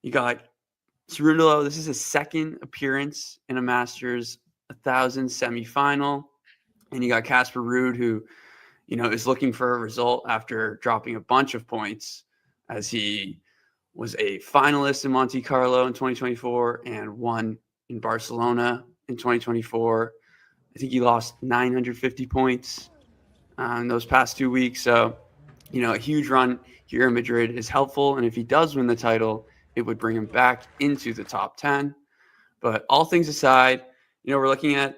You got Cerundolo. This is his second appearance in a Masters 1000 semifinal. And you got Casper Ruud, who, is looking for a result after dropping a bunch of points, as he was a finalist in Monte Carlo in 2024 and won in Barcelona in 2024. I think he lost 950 points in those past 2 weeks. So, a huge run here in Madrid is helpful. And if he does win the title, it would bring him back into the top 10. But all things aside, we're looking at,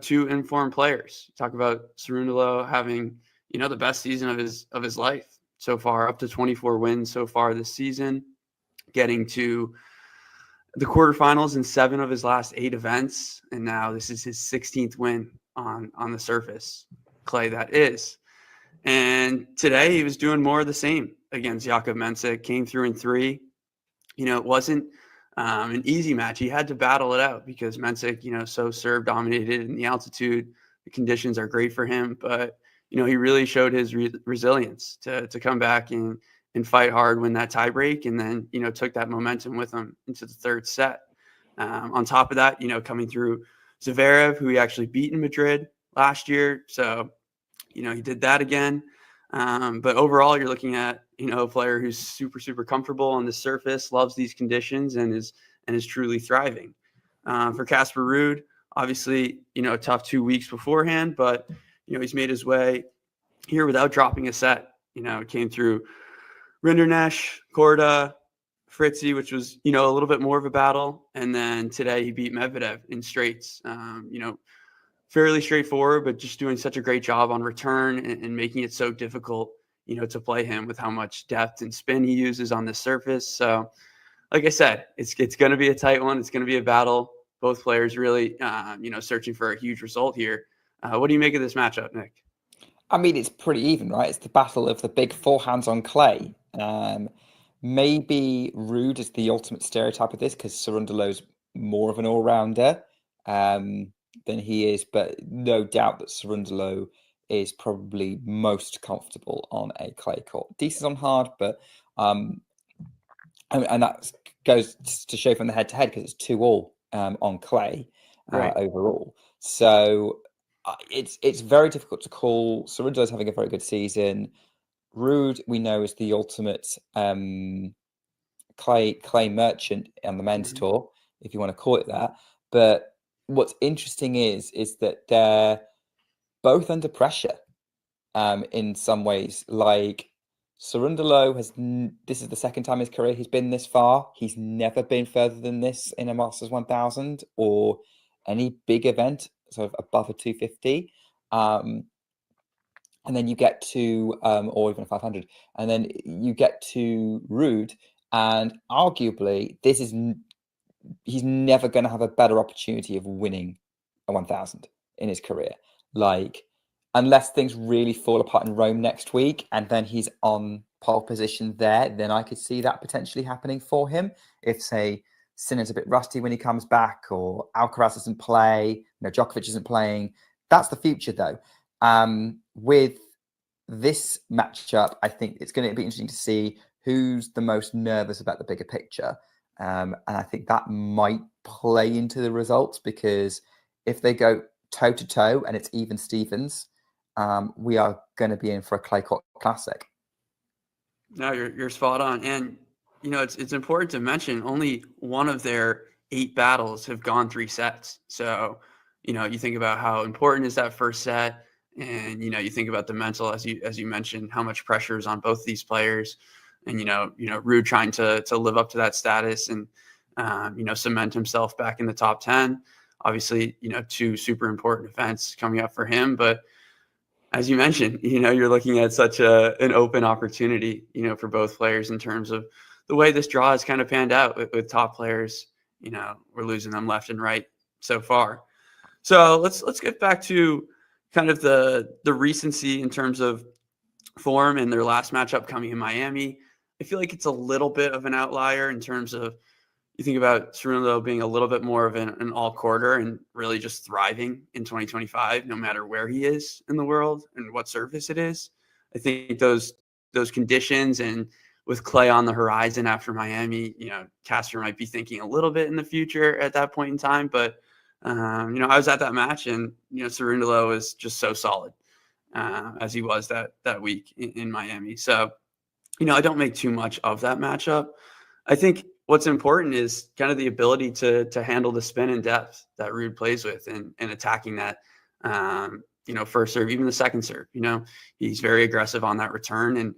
two informed players. Talk about Cerundolo having, the best season of his life so far, up to 24 wins so far this season, getting to the quarterfinals in 7 of his last 8 events. And now this is his 16th win on the surface clay that is. And today he was doing more of the same against Jakob Mensik, came through in 3. It wasn't an easy match. He had to battle it out because Mensik, so serve dominated in the altitude. The conditions are great for him, but, he really showed his resilience to come back and fight hard, win that tie break, and then, took that momentum with him into the third set. On top of that, coming through Zverev, who he actually beat in Madrid last year. So, he did that again. But overall, you're looking at, a player who's super, super comfortable on the surface, loves these conditions, and is truly thriving. For Casper Ruud, obviously, a tough 2 weeks beforehand, but, he's made his way here without dropping a set. It came through Rinderknecht, Korda, Fritzy, which was, a little bit more of a battle. And then today he beat Medvedev in straights. Fairly straightforward, but just doing such a great job on return and making it so difficult, to play him with how much depth and spin he uses on the surface. So, like I said, it's going to be a tight one. It's going to be a battle. Both players really, searching for a huge result here. What do you make of this matchup, Nick? I mean, it's pretty even, right? It's the battle of the big forehands on clay. Maybe Ruud is the ultimate stereotype of this because Cerundolo's more of an all-rounder than he is, but no doubt that Cerundolo is probably most comfortable on a clay court. Decent on hard, but and that goes to show from the head-to-head because it's 2-all on clay Right. overall. So it's very difficult to call. Cerundolo's having a very good season. Ruud, we know, is the ultimate clay merchant on the men's tour, if you want to call it that. But what's interesting is that they're both under pressure in some ways. Like Cerundolo this is the second time in his career he's been this far. He's never been further than this in a Masters 1000 or any big event, sort of above a 250. And then you get to, or even a 500, and then you get to Ruud, and arguably he's never going to have a better opportunity of winning a 1000 in his career. Like, unless things really fall apart in Rome next week, and then he's on pole position there, then I could see that potentially happening for him. If, say, Sinner's a bit rusty when he comes back, or Alcaraz doesn't play, Djokovic isn't playing. That's the future, though. With this matchup, I think it's going to be interesting to see who's the most nervous about the bigger picture. And I think that might play into the results, because if they go toe-to-toe and it's even Stevens, we are going to be in for a clay court classic. No, you're spot on. And, it's important to mention only one of their 8 battles have gone 3 sets. So, you think about how important is that first set. And, you think about the mental, as you mentioned, how much pressure is on both these players. And, Ruud trying to live up to that status and, cement himself back in the top 10. Obviously, 2 super important events coming up for him. But as you mentioned, you're looking at such an open opportunity, for both players in terms of the way this draw has kind of panned out with top players. We're losing them left and right so far. So let's get back to kind of the recency in terms of form and their last matchup coming in Miami. I feel like it's a little bit of an outlier in terms of, you think about Cerundolo being a little bit more of an all-quarter and really just thriving in 2025, no matter where he is in the world and what surface it is. I think those conditions and with Clay on the horizon after Miami, Casper might be thinking a little bit in the future at that point in time. But, I was at that match, and, Cerundolo was just so solid as he was that week in Miami. So, I don't make too much of that matchup. I think what's important is kind of the ability to handle the spin and depth that Ruud plays with, and attacking that, first serve, even the second serve. He's very aggressive on that return, and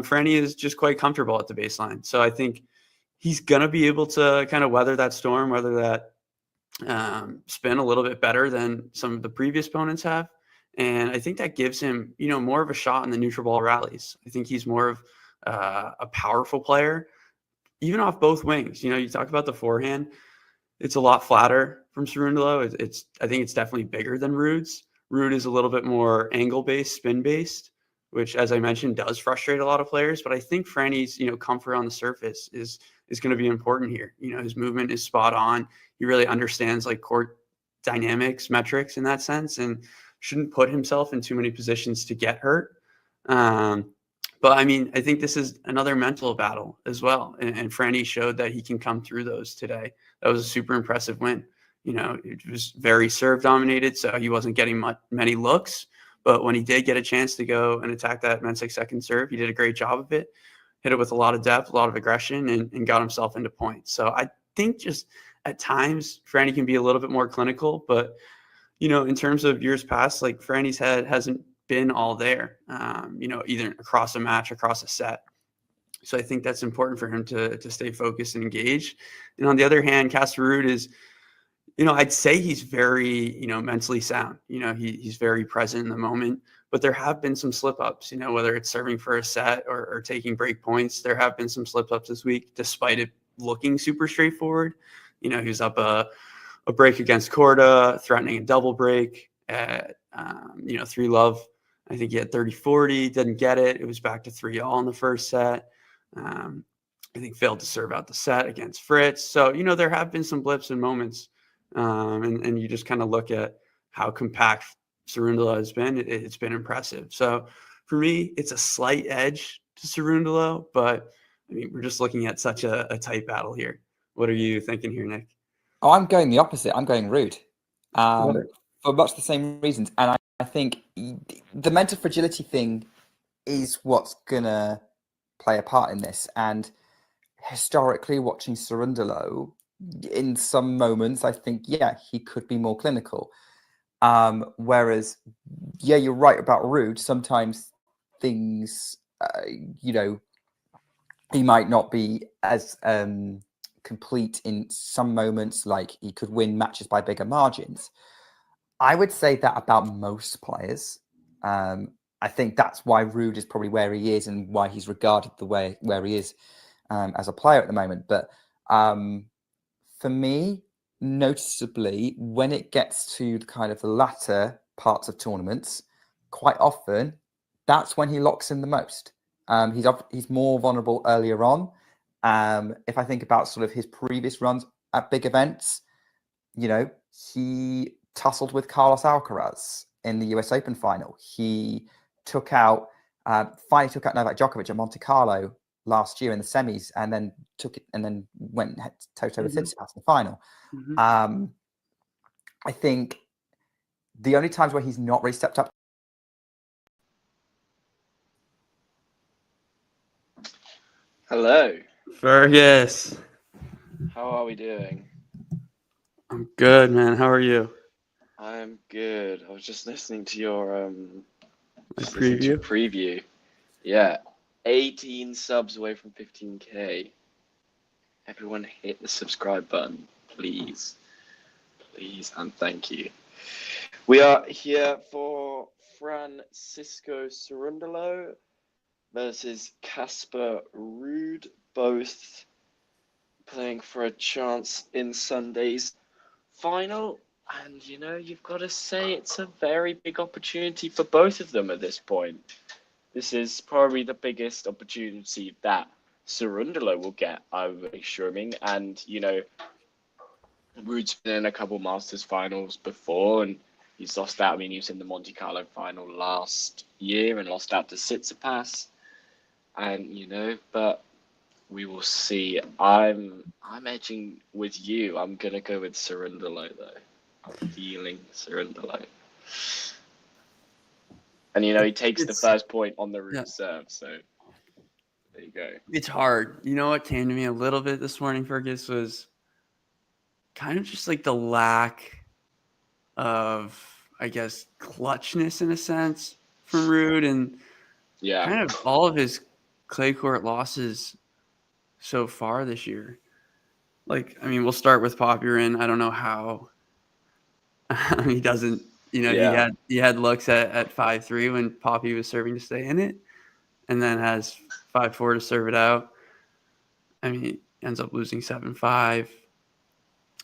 Franny is just quite comfortable at the baseline. So I think he's going to be able to kind of weather that storm, weather that spin a little bit better than some of the previous opponents have. And I think that gives him, more of a shot in the neutral ball rallies. I think he's more of a powerful player, even off both wings. You talk about the forehand, it's a lot flatter from Cerundolo. I think it's definitely bigger than Ruud's. Ruud is a little bit more angle-based, spin-based, which, as I mentioned, does frustrate a lot of players. But I think Franny's, comfort on the surface is going to be important here. His movement is spot on. He really understands like court dynamics, metrics in that sense, and shouldn't put himself in too many positions to get hurt. But I mean, I think this is another mental battle as well. And Franny showed that he can come through those today. That was a super impressive win. It was very serve dominated, so he wasn't getting many looks. But when he did get a chance to go and attack that Mensik second serve, he did a great job of it. Hit it with a lot of depth, a lot of aggression, and got himself into points. So I think just at times, Franny can be a little bit more clinical. But, in terms of years past, like Franny's head hasn't been all there, either across a match, across a set. So I think that's important for him to stay focused and engaged. And on the other hand, Casper Ruud is, I'd say he's very, mentally sound. He's very present in the moment. But there have been some slip ups, whether it's serving for a set or taking break points. There have been some slip ups this week, despite it looking super straightforward. He was up a break against Korda, threatening a double break at, 3-love. I think he had 30-40, didn't get it. It was back to 3-all in the first set. I think failed to serve out the set against Fritz. So, there have been some blips and moments. And you just kind of look at how compact Cerundolo has been. It's been impressive. So for me, it's a slight edge to Cerundolo, but I mean, we're just looking at such a tight battle here. What are you thinking here, Nick? Oh, I'm going the opposite. I'm going Ruud for much the same reasons. And I think the mental fragility thing is what's going to play a part in this. And historically, watching Cerundolo, in some moments, I think, he could be more clinical. Whereas, you're right about Ruud. Sometimes things, he might not be as complete in some moments, like he could win matches by bigger margins. I would say that about most players. I think that's why Ruud is probably where he is and why he's regarded the way where he is as a player at the moment. But for me, noticeably, when it gets to kind of the latter parts of tournaments, quite often that's when he locks in the most. He's more vulnerable earlier on. If I think about sort of his previous runs at big events, he tussled with Carlos Alcaraz in the US Open final. He finally took out Novak Djokovic at Monte Carlo last year in the semis, and then went toe-to-toe with Tsitsipas in the final. I think the only times where he's not really stepped up. Hello. Fergus. How are we doing? I'm good, man. How are you? I'm good. I was just listening to your preview. Preview. Yeah. 18 subs away from 15K. Everyone hit the subscribe button, please. Please and thank you. We are here for Francisco Cerundolo versus Casper Ruud, both playing for a chance in Sunday's final. And, you've got to say it's a very big opportunity for both of them at this point. This is probably the biggest opportunity that Cerundolo will get, I'm assuming. And, Ruud's been in a couple Masters finals before, and he's lost out. I mean, he was in the Monte Carlo final last year and lost out to Tsitsipas. and but we will see. I'm edging with you. I'm gonna go with Cerundolo though. I'm feeling Cerundolo. And he takes the first point on the root serve, so there you go. It's hard. You know what came to me a little bit this morning, Fergus, was kind of just like the lack of, I guess, clutchness in a sense from Ruud, and kind of all of his clay court losses so far this year. Like, I mean, we'll start with Popyrin. I don't know how he doesn't. He had looks at 5-3 when Poppy was serving to stay in it, and then has 5-4 to serve it out. I mean, he ends up losing 7-5.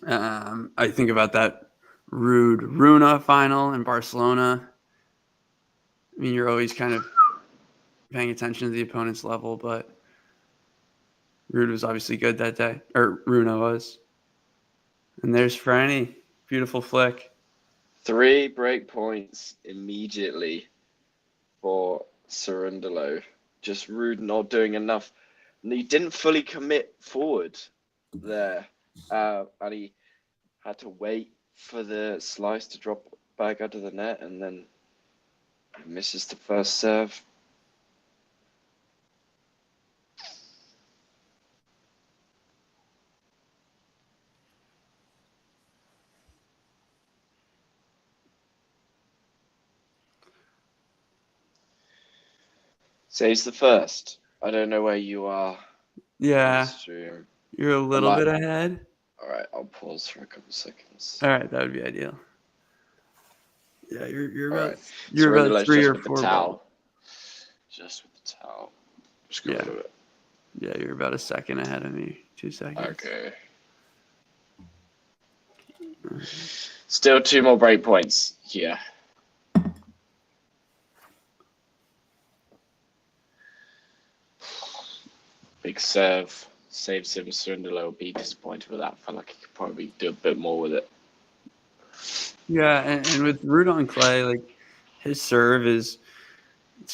I think about that Ruud Runa final in Barcelona. I mean, you're always kind of paying attention to the opponent's level, but Ruud was obviously good that day, or Runa was. And there's Franny. Beautiful flick. 3 break points immediately for Cerundolo. Just Ruud not doing enough. And he didn't fully commit forward there. And he had to wait for the slice to drop back out of the net, and then he misses the first serve. Saves the first. I don't know where you are. Yeah. You're a little bit ahead. All right, I'll pause for a couple seconds. All right, that would be ideal. Yeah, you're about right. you're about 3 or 4 balls. Just with the towel. Just go through it. Yeah, you're about a second ahead of me. 2 seconds. Okay. Still 2 more break points here. Big serve. Saves him. Cerundolo will be disappointed with that. Felt like he could probably do a bit more with it. Yeah, and with Ruud on clay, like his serve it's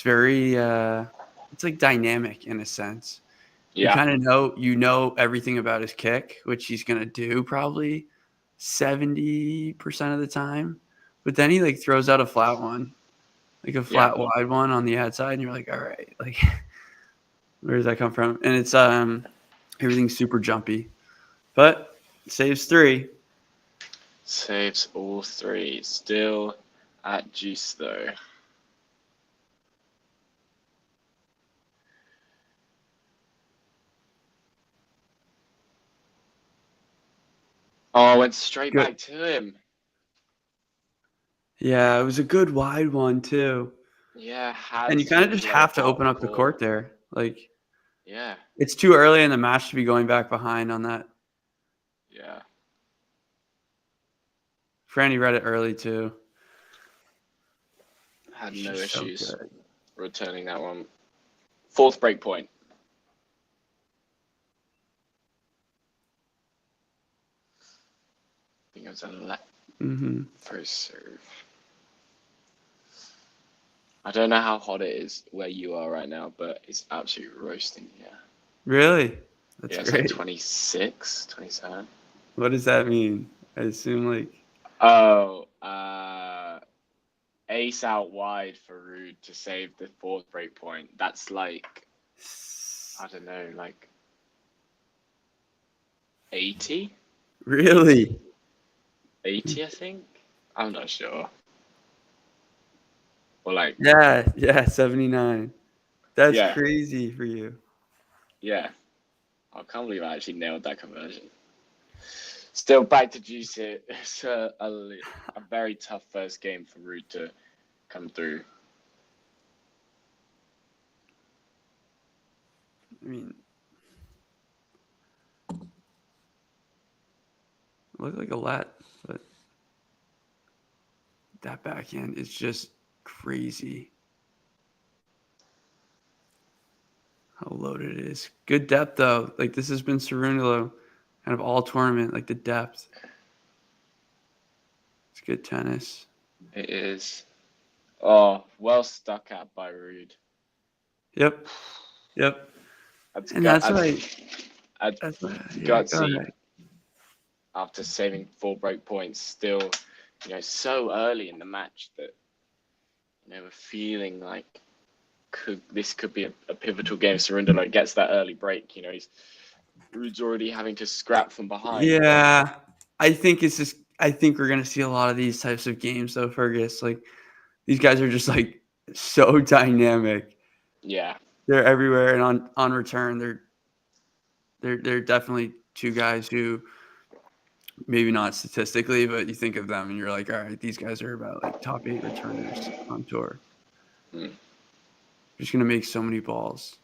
very it's like dynamic in a sense. Yeah. You kind of know everything about his kick, which he's gonna do probably 70% of the time. But then he like throws out a flat one, like a flat wide one on the outside, and you're like, all right, like where does that come from? And it's everything's super jumpy. But saves 3. Saves all 3. Still at juice though. Oh, went straight back to him. Yeah, it was a good wide one too. Yeah, and you kind of just have to open up the court there. Like, yeah, it's too early in the match to be going back behind on that. Yeah. Franny read it early too. Had no issues returning that one. 4th break point. I think it was a first serve. I don't know how hot it is where you are right now, but it's absolutely roasting here. Really? That's great. It's like 26, 27. What does that mean? I assume like... Oh, ace out wide for Ruud to save the 4th break point. That's like, I don't know, like 80? Really? 80, I think? I'm not sure. Or like... Yeah, 79. That's crazy for you. Yeah. I can't believe I actually nailed that conversion. Still back to juice here. It's a very tough first game for Ruud to come through. I mean, it looked like a lot, but that backhand is just crazy. How loaded it is. Good depth though. Like, this has been Cerundolo kind of all tournament, like the depth. It's good tennis. It is. Oh, well stuck at by Ruud. Yep. Yep. That's And gut. that's why. I'd That's why. Yeah. Go gutsy ahead. after saving 4 break points. Still, so early in the match that we're feeling like this could be a pivotal game. Cerundolo gets that early break. Ruud's already having to scrap from behind. Yeah, I think it's just. I think we're gonna see a lot of these types of games, though, Fergus. Like these guys are just like so dynamic. Yeah. They're everywhere, and on return, they're definitely two guys who maybe not statistically, but you think of them and you're like, all right, these guys are about like top 8 returners on tour. Mm. Just gonna make so many balls.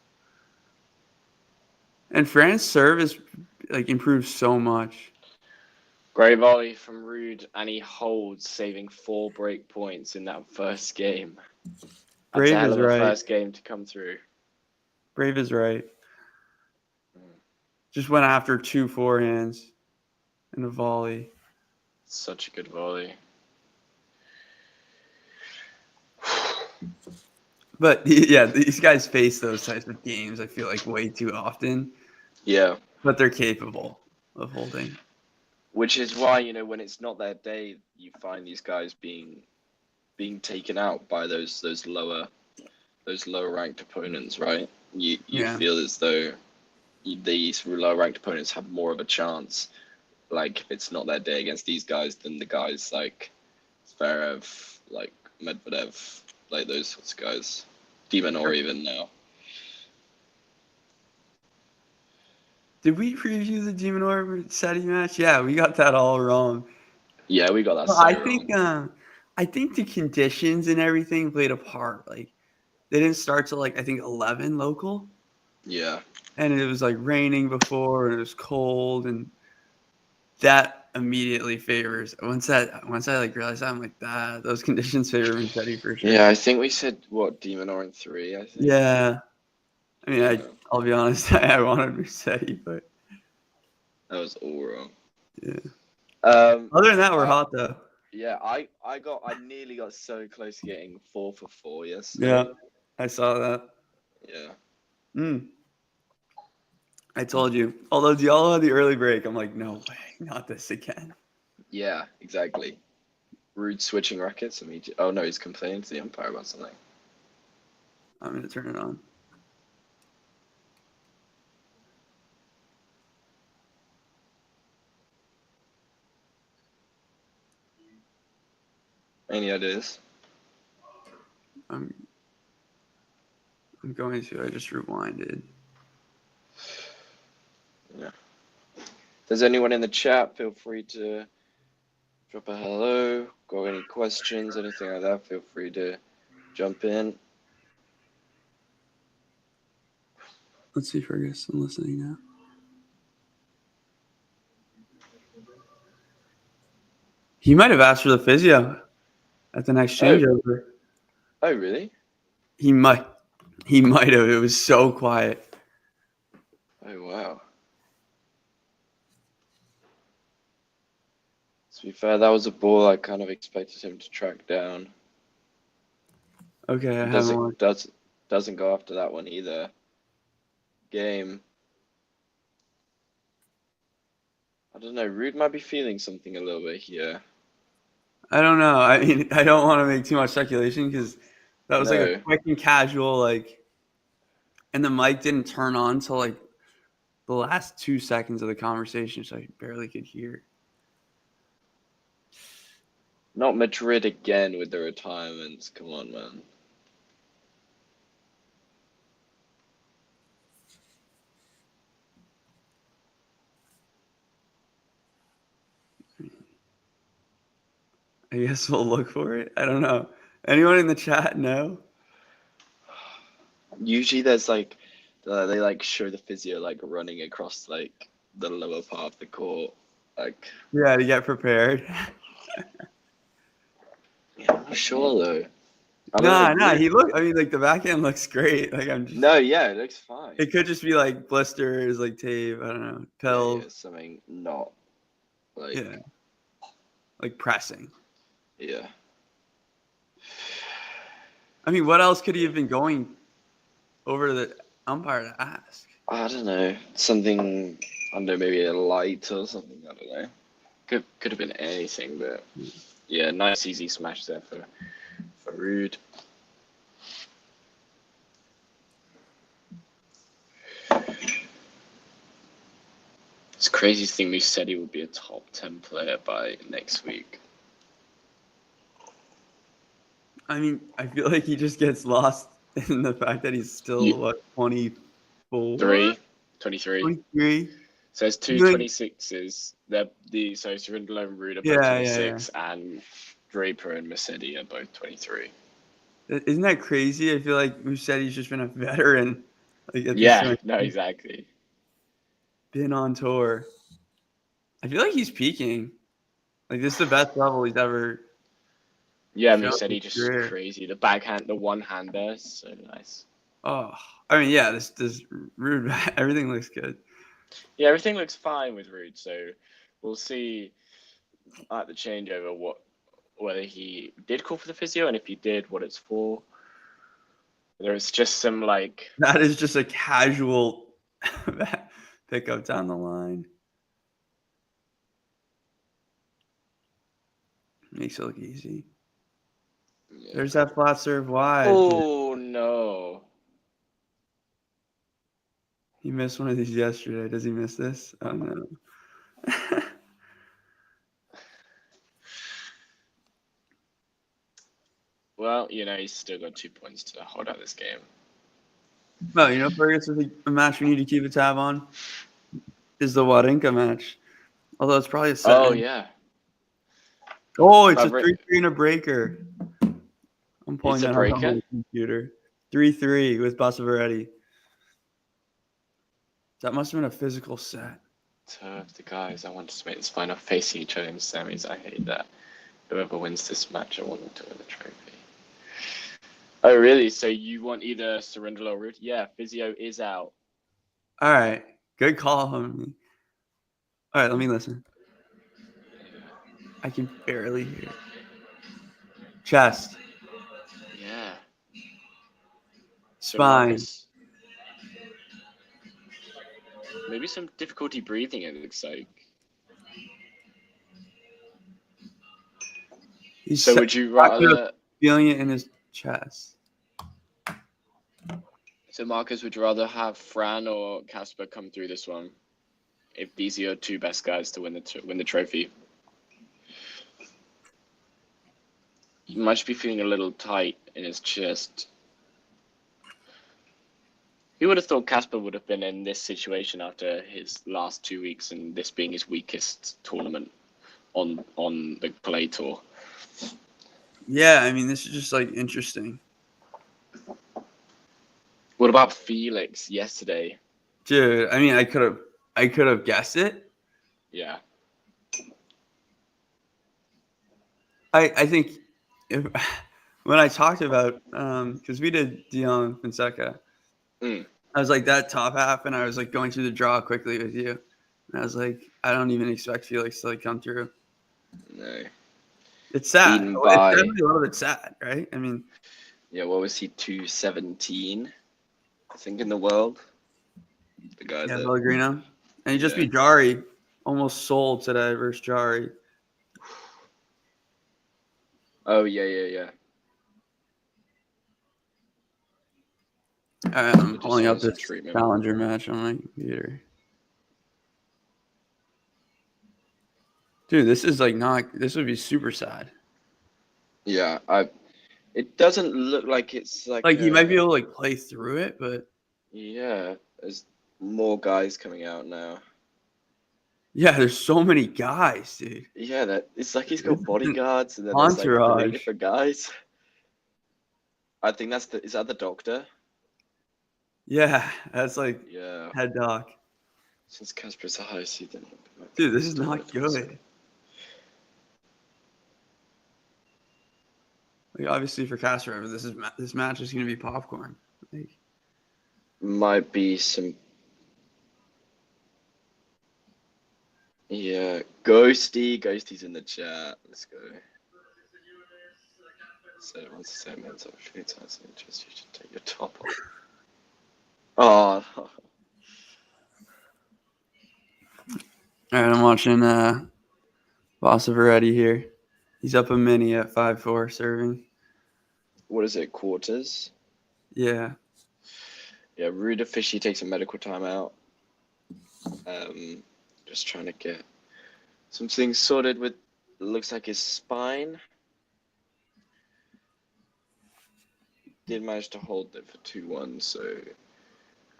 And France serve is like improved so much. Great volley from Ruud, and he holds, saving 4 break points in that first game. That's Brave a hell is of a right. first game to come through. Brave is right. Just went after 2 forehands and a volley. Such a good volley. But yeah, these guys face those types of games, I feel like, way too often. Yeah. But they're capable of holding. Which is why, when it's not their day, you find these guys being taken out by those lower ranked opponents, right? You Yeah. feel as though these lower ranked opponents have more of a chance, like if it's not their day against these guys, than the guys like Zverev, like Medvedev, like those sorts of guys. Demon or even now. Did we preview the Demon Orb SETI match? Yeah, we got that all wrong. Yeah, we got that Well, so I wrong. think the conditions and everything played a part. Like they didn't start till like I think 11 local, Yeah. and it was like raining before, and it was cold, and that immediately favors. Once I like realized that, I'm like that those conditions favor Vincetti for sure. Yeah, I think we said Demon or in 3, I think. Yeah, I mean, Yeah. I'll be honest, I wanted Vincetti, but That was all wrong. yeah. Um, Other than that, we're hot though. Yeah, I nearly got so close to getting 4 for 4 yesterday. Yeah, I saw that. Yeah. I told you. Although Diallo had the early break, I'm like, no way, not this again. Yeah, exactly. Ruud switching rackets immediately. Oh no, he's complaining to the umpire about something. I'm gonna turn it on. Any ideas? I'm going to. I just rewinded. Yeah. If there's anyone in the chat, feel free to drop a hello. Got any questions, anything like that, feel free to jump in. Let's see, Fergus. I'm listening now. He might have asked for the physio at the next changeover. Oh, really? He might have. It was so quiet. Oh, wow. To be fair, that was a ball I kind of expected him to track down. Okay, I Doesn't go after that one either. Game. I don't know. Ruud might be feeling something a little bit here. I don't know. I mean, I don't want to make too much speculation because that was like No. a quick and casual, like, and the mic didn't turn on till like the last 2 seconds of the conversation, so I barely could hear. Not Madrid again with the retirements. Come on, man. I guess we'll look for it. I don't know. Anyone in the chat know? Usually there's like, they like show the physio like running across like the lower part of the court. Like, Yeah, to get prepared. yeah, I'm not sure though. Nah. He look. I mean, like the backhand looks great. Like I'm just. No, yeah, it looks fine. It could just be like blisters, like tape. I don't know. Pills. Yeah, something not like. Yeah. Like pressing. Yeah. I mean, what else could he have been going over the umpire to ask? I don't know. Something under maybe a light or something. I don't know. Could have been anything, but yeah, nice easy smash there for Ruud. It's crazy to think we said he would be a top 10 player by next week. I mean, I feel like he just gets lost in the fact that he's still, You- what, 24? 23. 23? So there's two You think- 26s. So Cerundolo and Ruud are both Yeah, 26, and Draper and Mercedes are both 23. Isn't that crazy? I feel like Mussetti's just been a veteran. Like at this Yeah, point, no, exactly. been on tour. I feel like he's peaking. Like this is the best level he's ever. Yeah, shown Mercedes his just career. crazy. The backhand, the one hand there is so nice. Oh, I mean, yeah, this Ruud. Everything looks good. Yeah, everything looks fine with Ruud, so we'll see at the changeover whether he did call for the physio, and if he did, what it's for. There's just some like That is just a casual pickup down the line. Makes it look easy. yeah. There's that flat serve wide. Oh no. He missed one of these yesterday. Does he miss this? Oh no. Well, he's still got 2 points to hold out this game. Well, Fergus, I think a match we need to keep a tab on is the Wawrinka match. Although it's probably a set. Oh yeah. Oh, it's a Maverick- 3-3 and a breaker. I'm pulling It's a that up on breaker? my computer. 3-3 with Basavaretti. That must have been a physical set. The guys, I want to make this final facing each other in the semis. I hate that. Whoever wins this match, I want them to win the trophy. Oh, really? So you want either Cerundolo or Ruud? Yeah, physio is out. All right. Good call, homie. All right, let me listen. I can barely hear. Chest. Yeah. So Spine. Marcus, maybe some difficulty breathing, it looks like. He's So would you rather... feeling it in his chest. So Marcus, would you rather have Fran or Casper come through this one? If these are your two best guys to win the trophy. He might be feeling a little tight in his chest. Who would have thought Casper would have been in this situation after his last 2 weeks and this being his weakest tournament on the Play Tour? Yeah, I mean, this is just like interesting. What about Felix yesterday? Dude, I mean, I could have guessed it. Yeah. I think when I talked about because we did Dion Fonseca, I was like that top half, and I was like going through the draw quickly with you, and I was like, I don't even expect Felix to like come through. No. It's sad. Beaten It's by- definitely a little bit sad, right? I mean, Yeah, what was he, 217, I think, in the world? The guy yeah, that... Pellegrino, and he just Yeah. beat Jari, almost sold today versus Jari. Oh, yeah. All right, I'm Just pulling up awesome this treatment. Challenger match on my computer. Dude, this is like not. This would be super sad. Yeah, it doesn't look like it's like... Like he might be able to like play through it, but Yeah, there's more guys coming out now. yeah, there's so many guys, dude. Yeah, it's like he's got This is an bodyguards and then there's like 3 entourage. different guys. I think is that the doctor? Yeah, that's like Yeah. head doc. Since Casper's a high seed, then... Dude, this is not good. Like obviously for Casper, this match is gonna be popcorn. Like, Might be some... Yeah, Ghosty's in the chat. Let's go. So once the same ends up, you should take your top off. Oh, All right, I'm watching Vasaveretti here. He's up a mini at 5-4 serving. what is it? Quarters. Yeah. Yeah, Ruud officially takes a medical timeout. Just trying to get some things sorted with. Looks like his spine. Did manage to hold it for 2-1, so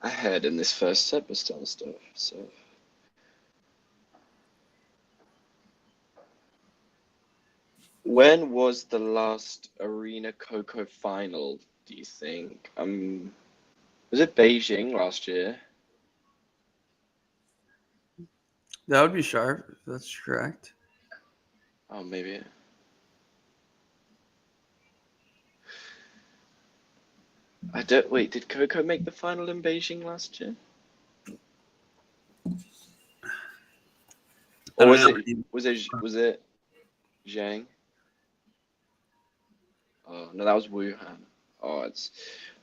ahead in this first set, but still stuff. So. When was the last Arena Coco final, do you think? Was it Beijing last year? That would be sharp, if that's correct. Oh, maybe. I don't. Wait, did Coco make the final in Beijing last year? Or was it Zhang? Oh no, that was Wuhan. Oh, it's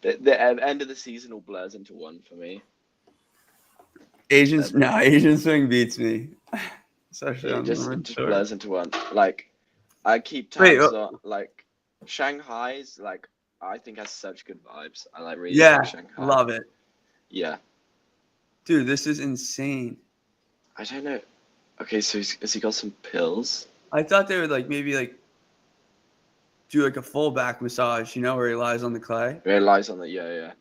the end of the season all blurs into one for me. Asian swing beats me. Especially It on just the tour. blurs into one. Like I keep Wait, tabs on like Shanghai's like I think has such good vibes. I like really yeah, like Shanghai. love it. Yeah. Dude, this is insane. I don't know. Okay, so has he got some pills? I thought they would maybe do a full back massage, where he lies on the clay. It lies on the yeah.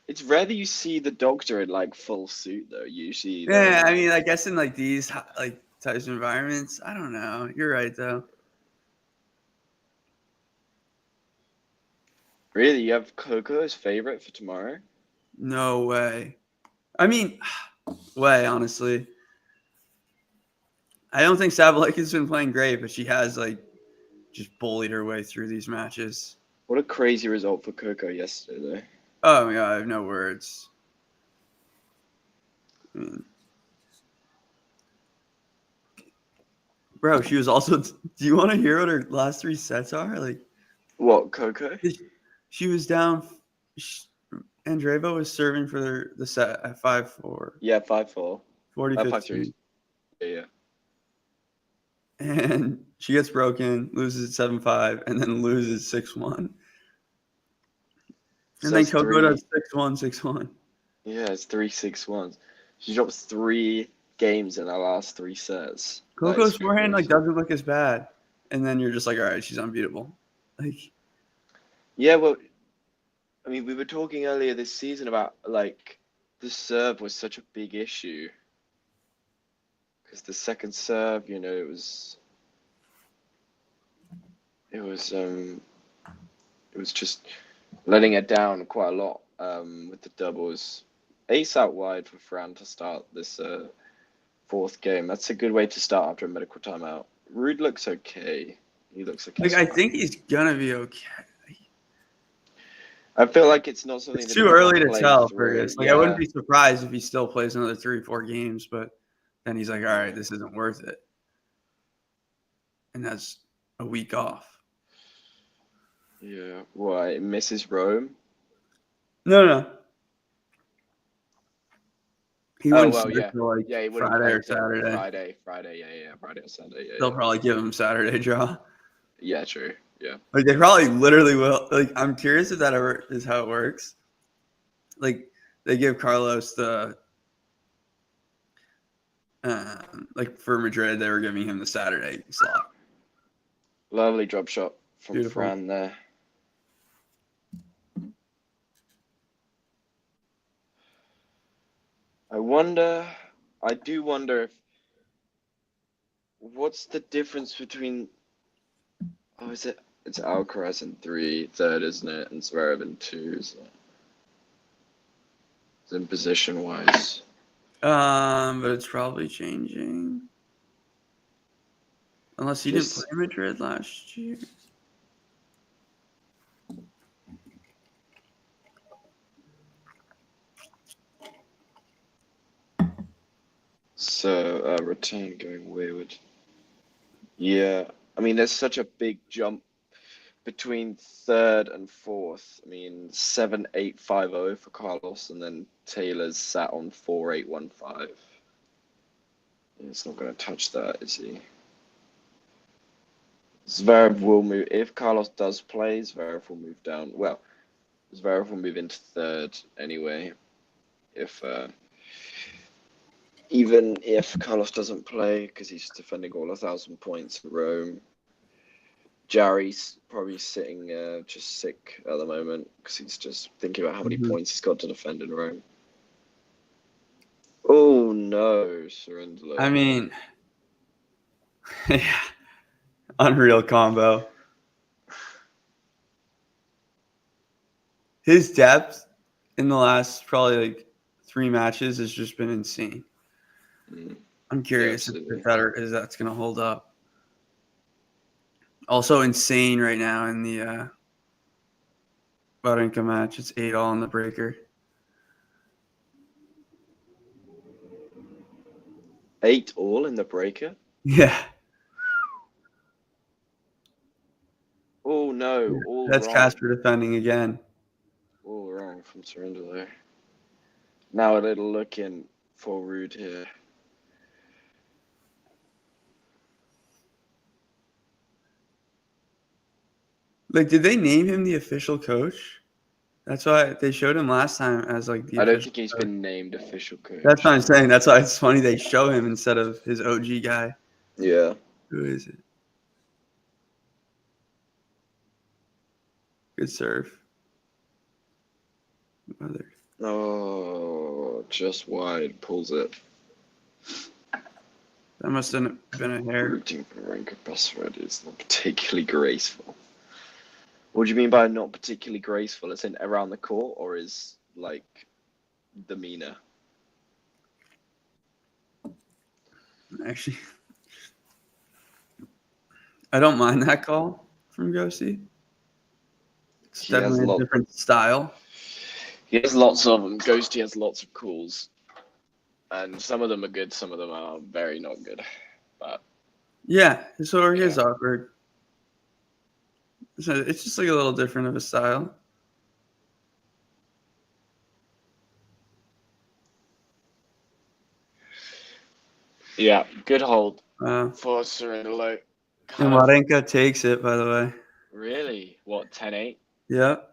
It's rare that you see the doctor in full suit though. Usually, Yeah, I mean, I guess in these types of environments, I don't know. You're right though. Really, you have Coco as favorite for tomorrow? No way. I mean, honestly. I don't think Sabalenka's been playing great, but she has just bullied her way through these matches. What a crazy result for Coco yesterday. Oh my god, I have no words. I mean, bro, she was also. Do you want to hear what her last 3 sets are? What, Coco? She was down. Andreeva was serving for the set at 5-4. Yeah, 5-4. 40-15. 5-3. Yeah. And she gets broken, loses at 7-5, and then loses 6-1. So And then Coco does 6-1, 6-1. Yeah, it's 3-6-1. She drops 3 games in her last 3 sets. Coco's forehand doesn't look as bad, and then you're just all right, she's unbeatable. Yeah, well, I mean, we were talking earlier this season about the serve was such a big issue because the second serve, it was just letting it down quite a lot with the doubles. Ace out wide for Fran to start this 4th game. That's a good way to start after a medical timeout. Ruud looks okay. He looks okay. I think he's gonna be okay. I feel like it's not something It's that too early to play tell through. for this. I wouldn't be surprised if he still plays another 3 or 4 games, but then he's all right, this isn't worth it. And that's a week off. Yeah. Why? Misses Rome? No. He wouldn't well, yeah. till he Friday or Saturday. Friday, yeah. Friday or Sunday, yeah. They'll probably give him Saturday draw. Yeah, true. Yeah. They probably literally will. I'm curious if that ever is how it works. They give Carlos the for Madrid, they were giving him the Saturday slot. Lovely drop shot from Beautiful. Fran there. I do wonder if what's the difference between it's Alcaraz in 3, third, isn't it? And Zverev in 2, so it's in position wise. But it's probably changing. Unless he didn't play Madrid last year. So, return going wayward. Yeah, I mean, there's such a big jump between third and fourth. I mean, 7,850 for Carlos, and then Taylor's sat on 4,815. He's not going to touch that, is he? Zverev will move. If Carlos does play, Zverev will move down. Well, Zverev will move into third anyway. Even if Carlos doesn't play, because he's defending all 1,000 points in Rome. Jarry's probably sitting just sick at the moment because he's just thinking about how many points he's got to defend in Rome. Oh no, Cerundolo. I mean, yeah, unreal combo. His depth in the last probably like 3 matches has just been insane. I'm curious if that's going to hold up. Also insane right now in the Wawrinka match. It's 8-all on the breaker. 8-all in the breaker? Yeah. Oh no, all that's wrong. Casper defending again. All wrong from Cerundolo. Now a little look in for Ruud here. Like, did they name him the official coach? That's why they showed him last time as like the. I don't think he's been named official coach. That's what I'm saying. That's why it's funny they show him instead of his OG guy. Yeah. Who is it? Good serve. Mother. Oh, just wide. Pulls it. That must have been a hair. Rooting for rank of Casper is not particularly graceful. What do you mean by not particularly graceful? Is in around the court or is like demeanor? Actually, I don't mind that call from Ghosty. It's definitely a different style. He has lots of them. Ghosty has lots of calls. And some of them are good, some of them are very not good. But yeah, his work is awkward. So it's just like a little different of a style. Yeah, good hold Wow. for Cerundolo. And Wawrinka takes it, by the way. Really? What, 10-8? Yep.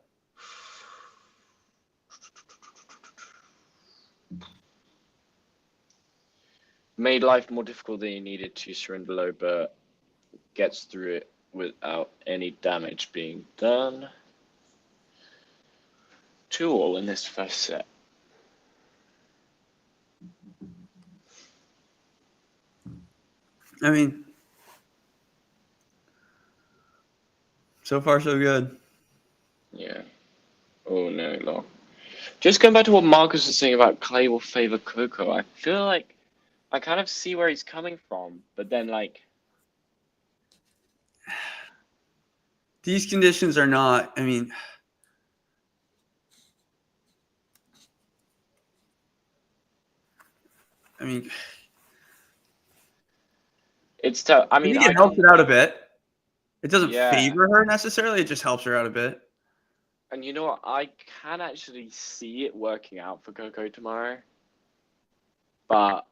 Made life more difficult than he needed to, Cerundolo, but gets through it without any damage being done. 2-all in this first set. I mean, so far so good. Yeah. Oh no, long. Just going back to what Marcus was saying about clay will favor Coco, I feel like I kind of see where he's coming from, but then like these conditions are not, I mean, it's tough. I mean, think it helps it out a bit. It doesn't favor her necessarily. It just helps her out a bit. And you know what? I can actually see it working out for Coco tomorrow. But,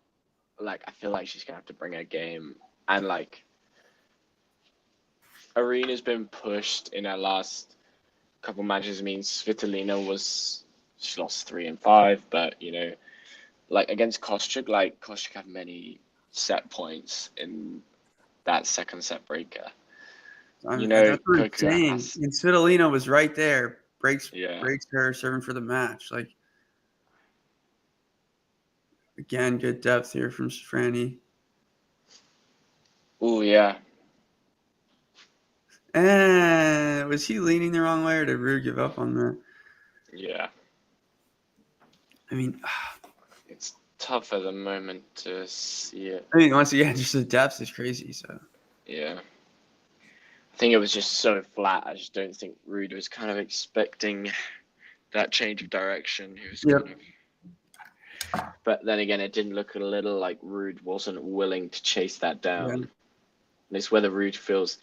like, I feel like she's going to have to bring her game. And, like, Arena's been pushed in her last couple matches. I mean, Svitolina she lost 3 and 5. But, you know, like, against Kostyuk, Kostyuk had many set points in that second set breaker. You know, that's what I'm saying. And Svitolina was right there. Breaks her serving for the match. Like, again, good depth here from Franny. Oh, yeah. And was he leaning the wrong way or did Ruud give up on that? Yeah. I mean, it's tough at the moment to see it. I mean, once again, just the depth is crazy. So yeah. I think it was just so flat. I just don't think Ruud was kind of expecting that change of direction. He was kind of... But then again, it didn't look a little like Ruud wasn't willing to chase that down. And it's whether Ruud feels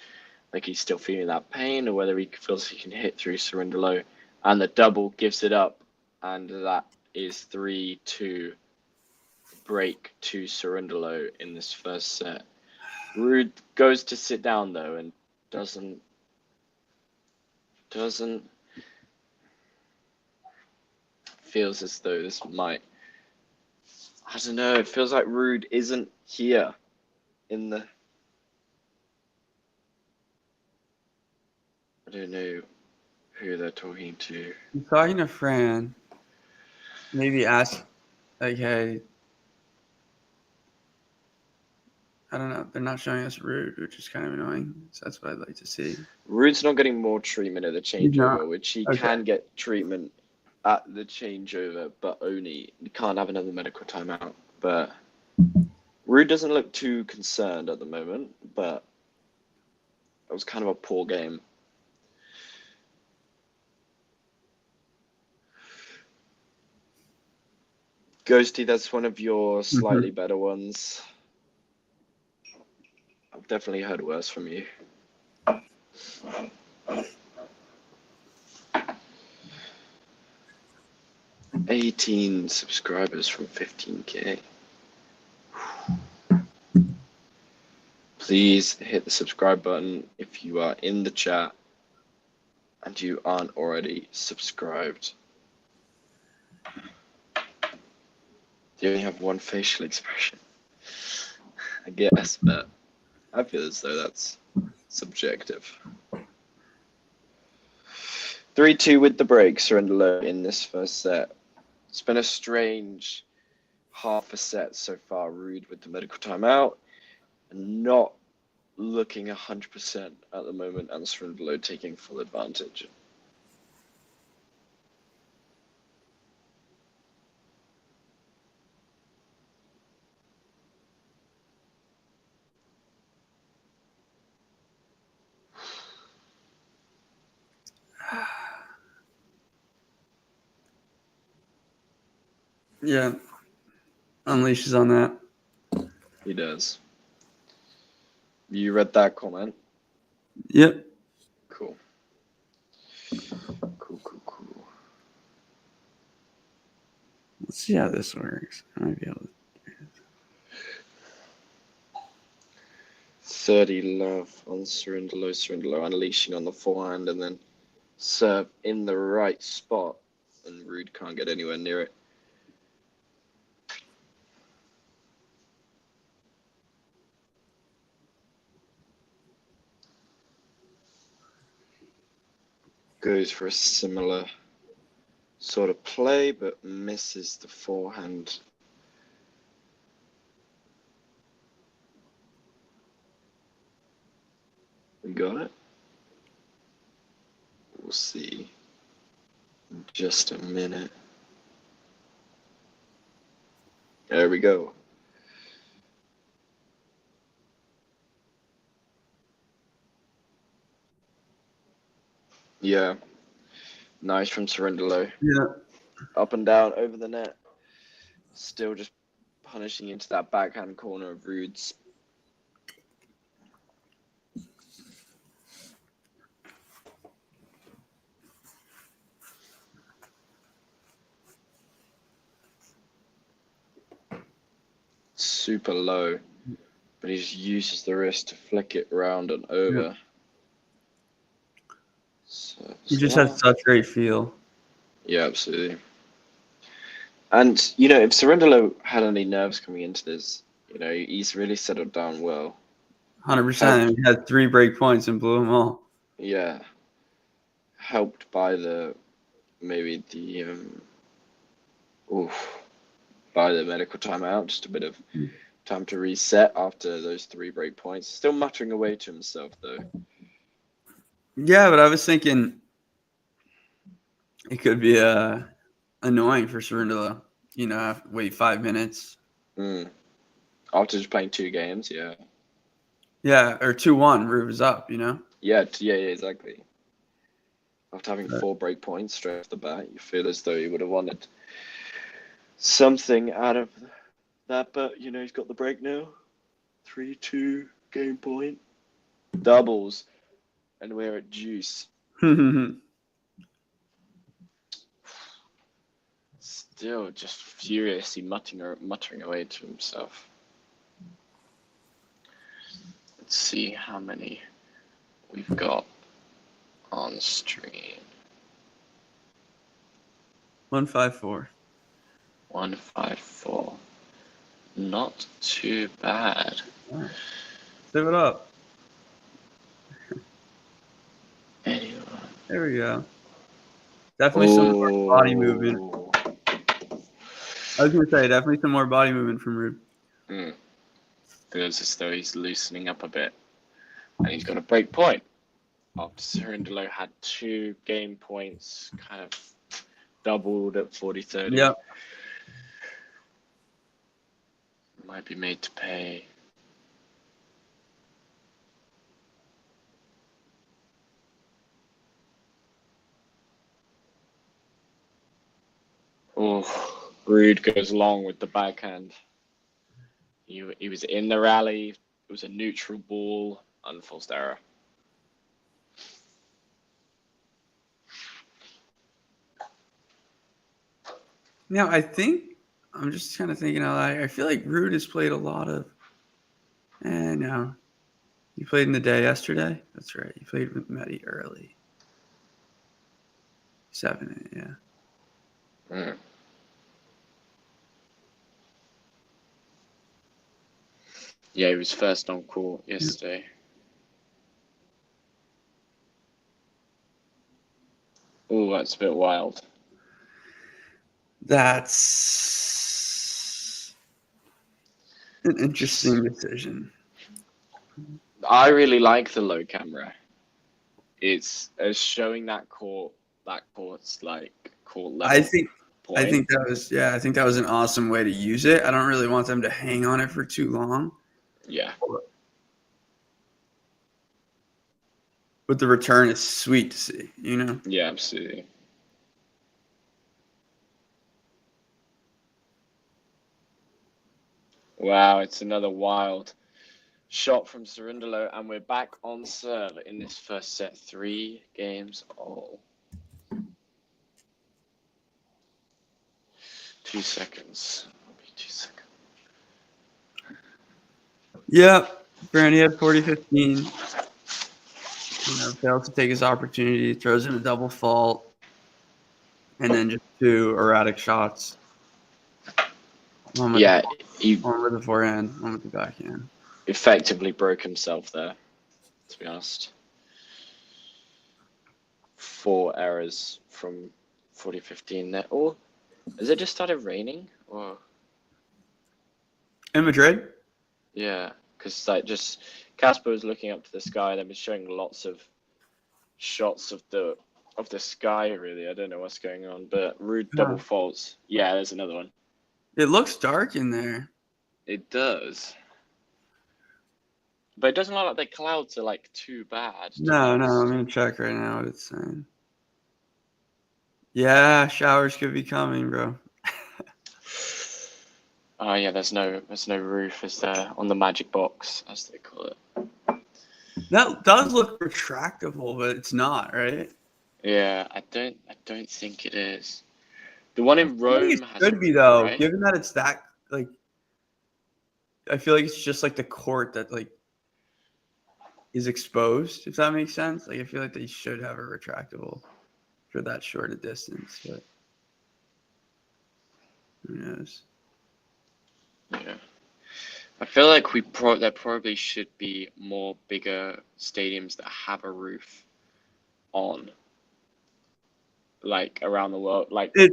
like he's still feeling that pain, or whether he feels he can hit through Cerundolo. And the double gives it up, and that is 3-2 break to Cerundolo in this first set. Ruud goes to sit down though and doesn't feels as though this might, I don't know, it feels like Ruud isn't here in the, I don't know who they're talking to. I'm talking to Fran. Maybe ask, like, hey, I don't know. They're not showing us Ruud, which is kind of annoying. So that's what I'd like to see. Ruud's not getting more treatment at the changeover, which he Okay. can get treatment at the changeover, but only he can't have another medical timeout. But Ruud doesn't look too concerned at the moment, but it was kind of a poor game. Ghosty, that's one of your slightly better ones. I've definitely heard worse from you. $18 subscribers from 15K. Please hit the subscribe button if you are in the chat and you aren't already subscribed. You only have one facial expression, I guess, but I feel as though that's subjective. 3-2 with the break, Cerundolo in this first set. It's been a strange half a set so far. Ruud with the medical timeout and not looking 100% at the moment, and Cerundolo taking full advantage. Yeah. Unleashes on that. He does. You read that comment? Yep. Cool. Cool. Let's see how this works. I might be able to. 30 love on Cerundolo unleashing on the forehand and then serve in the right spot, and Ruud can't get anywhere near it. Goes for a similar sort of play, but misses the forehand. We got it. We'll see in just a minute. There we go. Yeah. Nice from Cerundolo. Yeah. Up and down over the net. Still just punishing into that backhand corner of Ruud's. Super low, but he just uses the wrist to flick it round and over. Yeah. So, He just has such great feel. Yeah, absolutely. And, you know, if Cerundolo had any nerves coming into this, you know, he's really settled down well. 100%. He had 3 break points and blew them all. Yeah. Helped by the, maybe the, by the medical timeout, just a bit of time to reset after those 3 break points. Still muttering away to himself, though. Yeah, but I was thinking it could be annoying for Cerundolo. You know, have to wait 5 minutes. After just playing 2 games, yeah. Yeah, or 2-1, Ruud was up, you know? Yeah, exactly. After having 4 break points straight off the bat, you feel as though he would have wanted something out of that, but, you know, he's got the break now. 3-2 game point. Doubles. and we're at juice. Still just furiously muttering away to himself. Let's see how many we've got on stream. 154. 154. Not too bad. Right. Save it up. Anyone? There we go. Definitely some more body movement. I was gonna say definitely some more body movement from Ruud. Feels as though he's loosening up a bit, and he's got a break point. After Cerundolo had 2 game points, kind of doubled at 40-30. Yep. Might be made to pay. Oh, Ruud goes along with the backhand. He was in the rally. It was a neutral ball, unforced error. Now I think I'm just kind of thinking out loud. I feel like Ruud has played a lot of. No, he played in the day yesterday. That's right. He played with Medi early. 7, yeah. Yeah, he was first on court yesterday. Oh, that's a bit wild. That's an interesting decision. I really like the low camera. It's showing that court's like court level. I think that was an awesome way to use it. I don't really want them to hang on it for too long. Yeah. But the return is sweet to see, you know? Yeah, absolutely. Wow, it's another wild shot from Cerundolo, and we're back on serve in this first set. 3 games all. 2 seconds. It'll be 2 seconds. Yeah, Brandy had 40-15. Fails to take his opportunity, throws in a double fault, and then just 2 erratic shots. One with the forehand, one with the backhand. Effectively broke himself there, to be honest. 4 errors from 40-15 there. Oh, has it just started raining? Or In Madrid? yeah, because like just Casper was looking up to the sky. They were showing lots of shots of the sky. Really, I don't know what's going on, but Ruud double faults. Yeah, there's another one. It looks dark in there. It does, but it doesn't look like the clouds are like too bad. No, I'm gonna check right now what it's saying. Yeah, showers could be coming, bro. Oh yeah, there's no roof, is there, on the magic box, as they call it. That does look retractable, but it's not, right? Yeah, I don't think it is. The one in Rome has should be though, right? given that it's that like. I feel like it's just like the court that like is exposed, if that makes sense. Like I feel like they should have a retractable for that short a distance, but who knows? Yeah, I feel like there probably should be more bigger stadiums that have a roof on, like around the world. Like I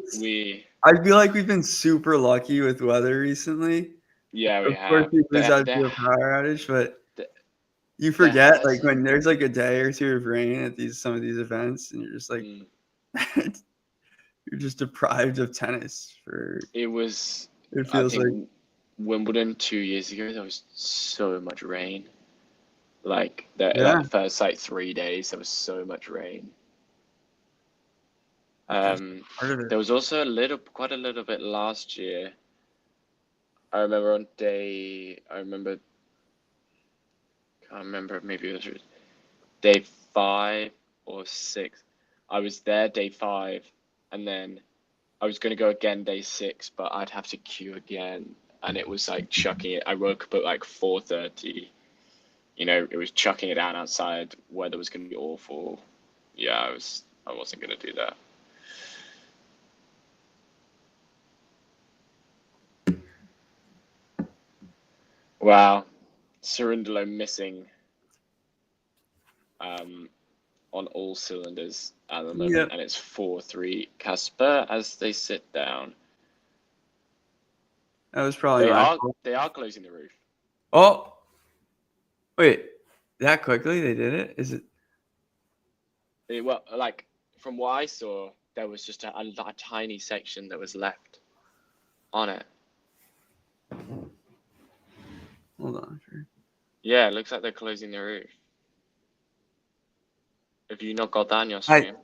feel like we've been super lucky with weather recently. Yeah, we have. Of course, we lose out to a power outage, but you forget like when there's like a day or 2 of rain at some of these events, and you're just like, you're just deprived of tennis for. It was. It feels like Wimbledon 2 years ago. There was so much rain. Like the first like 3 days, there was so much rain. There was also quite a little bit last year. I remember can't remember, maybe it was day 5 or 6. I was there day 5, and then I was going to go again day 6, but I'd have to queue again, and it was like chucking it. I woke up at like 4:30. You know, it was chucking it down outside. Weather was going to be awful. Yeah, I wasn't going to do that. Wow, Cerundolo missing on all cylinders at the moment, Yep. and it's 4-3 Casper as they sit down. That was probably my fault. They are closing the roof. Oh, wait, that quickly they did it? Is it? Well, like from what I saw, there was just a tiny section that was left on it. Hold on. Sure. Yeah, it looks like they're closing the roof. Have you not got that on your stream?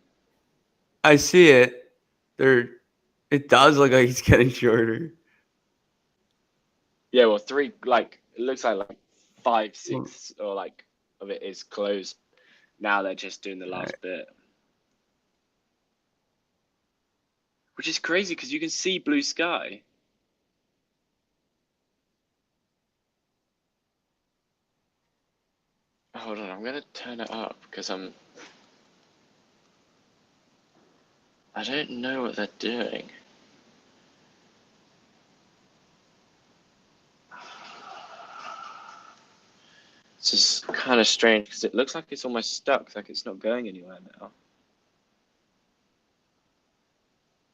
I see it. It does look like it's getting shorter. Yeah, well, 3, like, it looks like 5, 6 or like of it is closed. Now they're just doing the last bit. Which is crazy because you can see blue sky. Hold on, I'm gonna turn it up because I don't know what they're doing. It's just kind of strange because it looks like it's almost stuck, like it's not going anywhere now.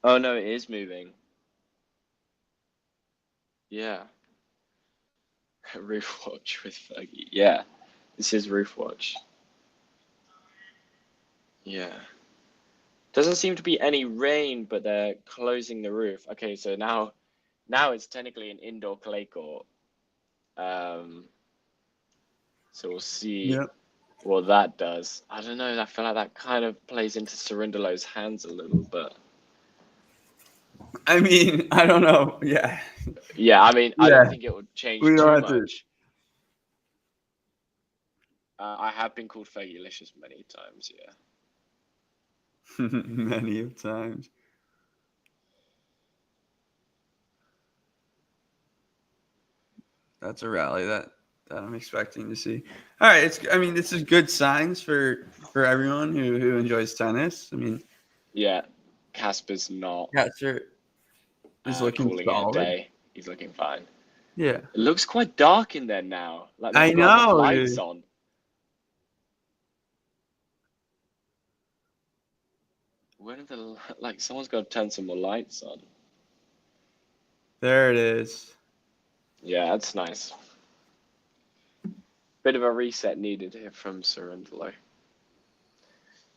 Oh no, it is moving. Yeah. Roof watch with Fergie. Yeah, this is roof watch. Yeah. Doesn't seem to be any rain, but they're closing the roof. Okay, so now it's technically an indoor clay court. So we'll see what that does. I don't know. I feel like that kind of plays into Cerundolo's hands a little, but. I mean, I don't know. Yeah. Yeah, I mean, I don't think it would change too much. I have been called Fergalicious many times, yeah. Many of times. That's a rally that I'm expecting to see. All right, I mean, this is good signs for everyone who enjoys tennis. I mean, yeah, Casper's not. Casper is looking calling solid. it a day. He's looking fine. Yeah, it looks quite dark in there now. Like I they've got know, lights dude. on. When are the like? Someone's got to turn some more lights on. There it is. Yeah, that's nice. Bit of a reset needed here from Cerundolo.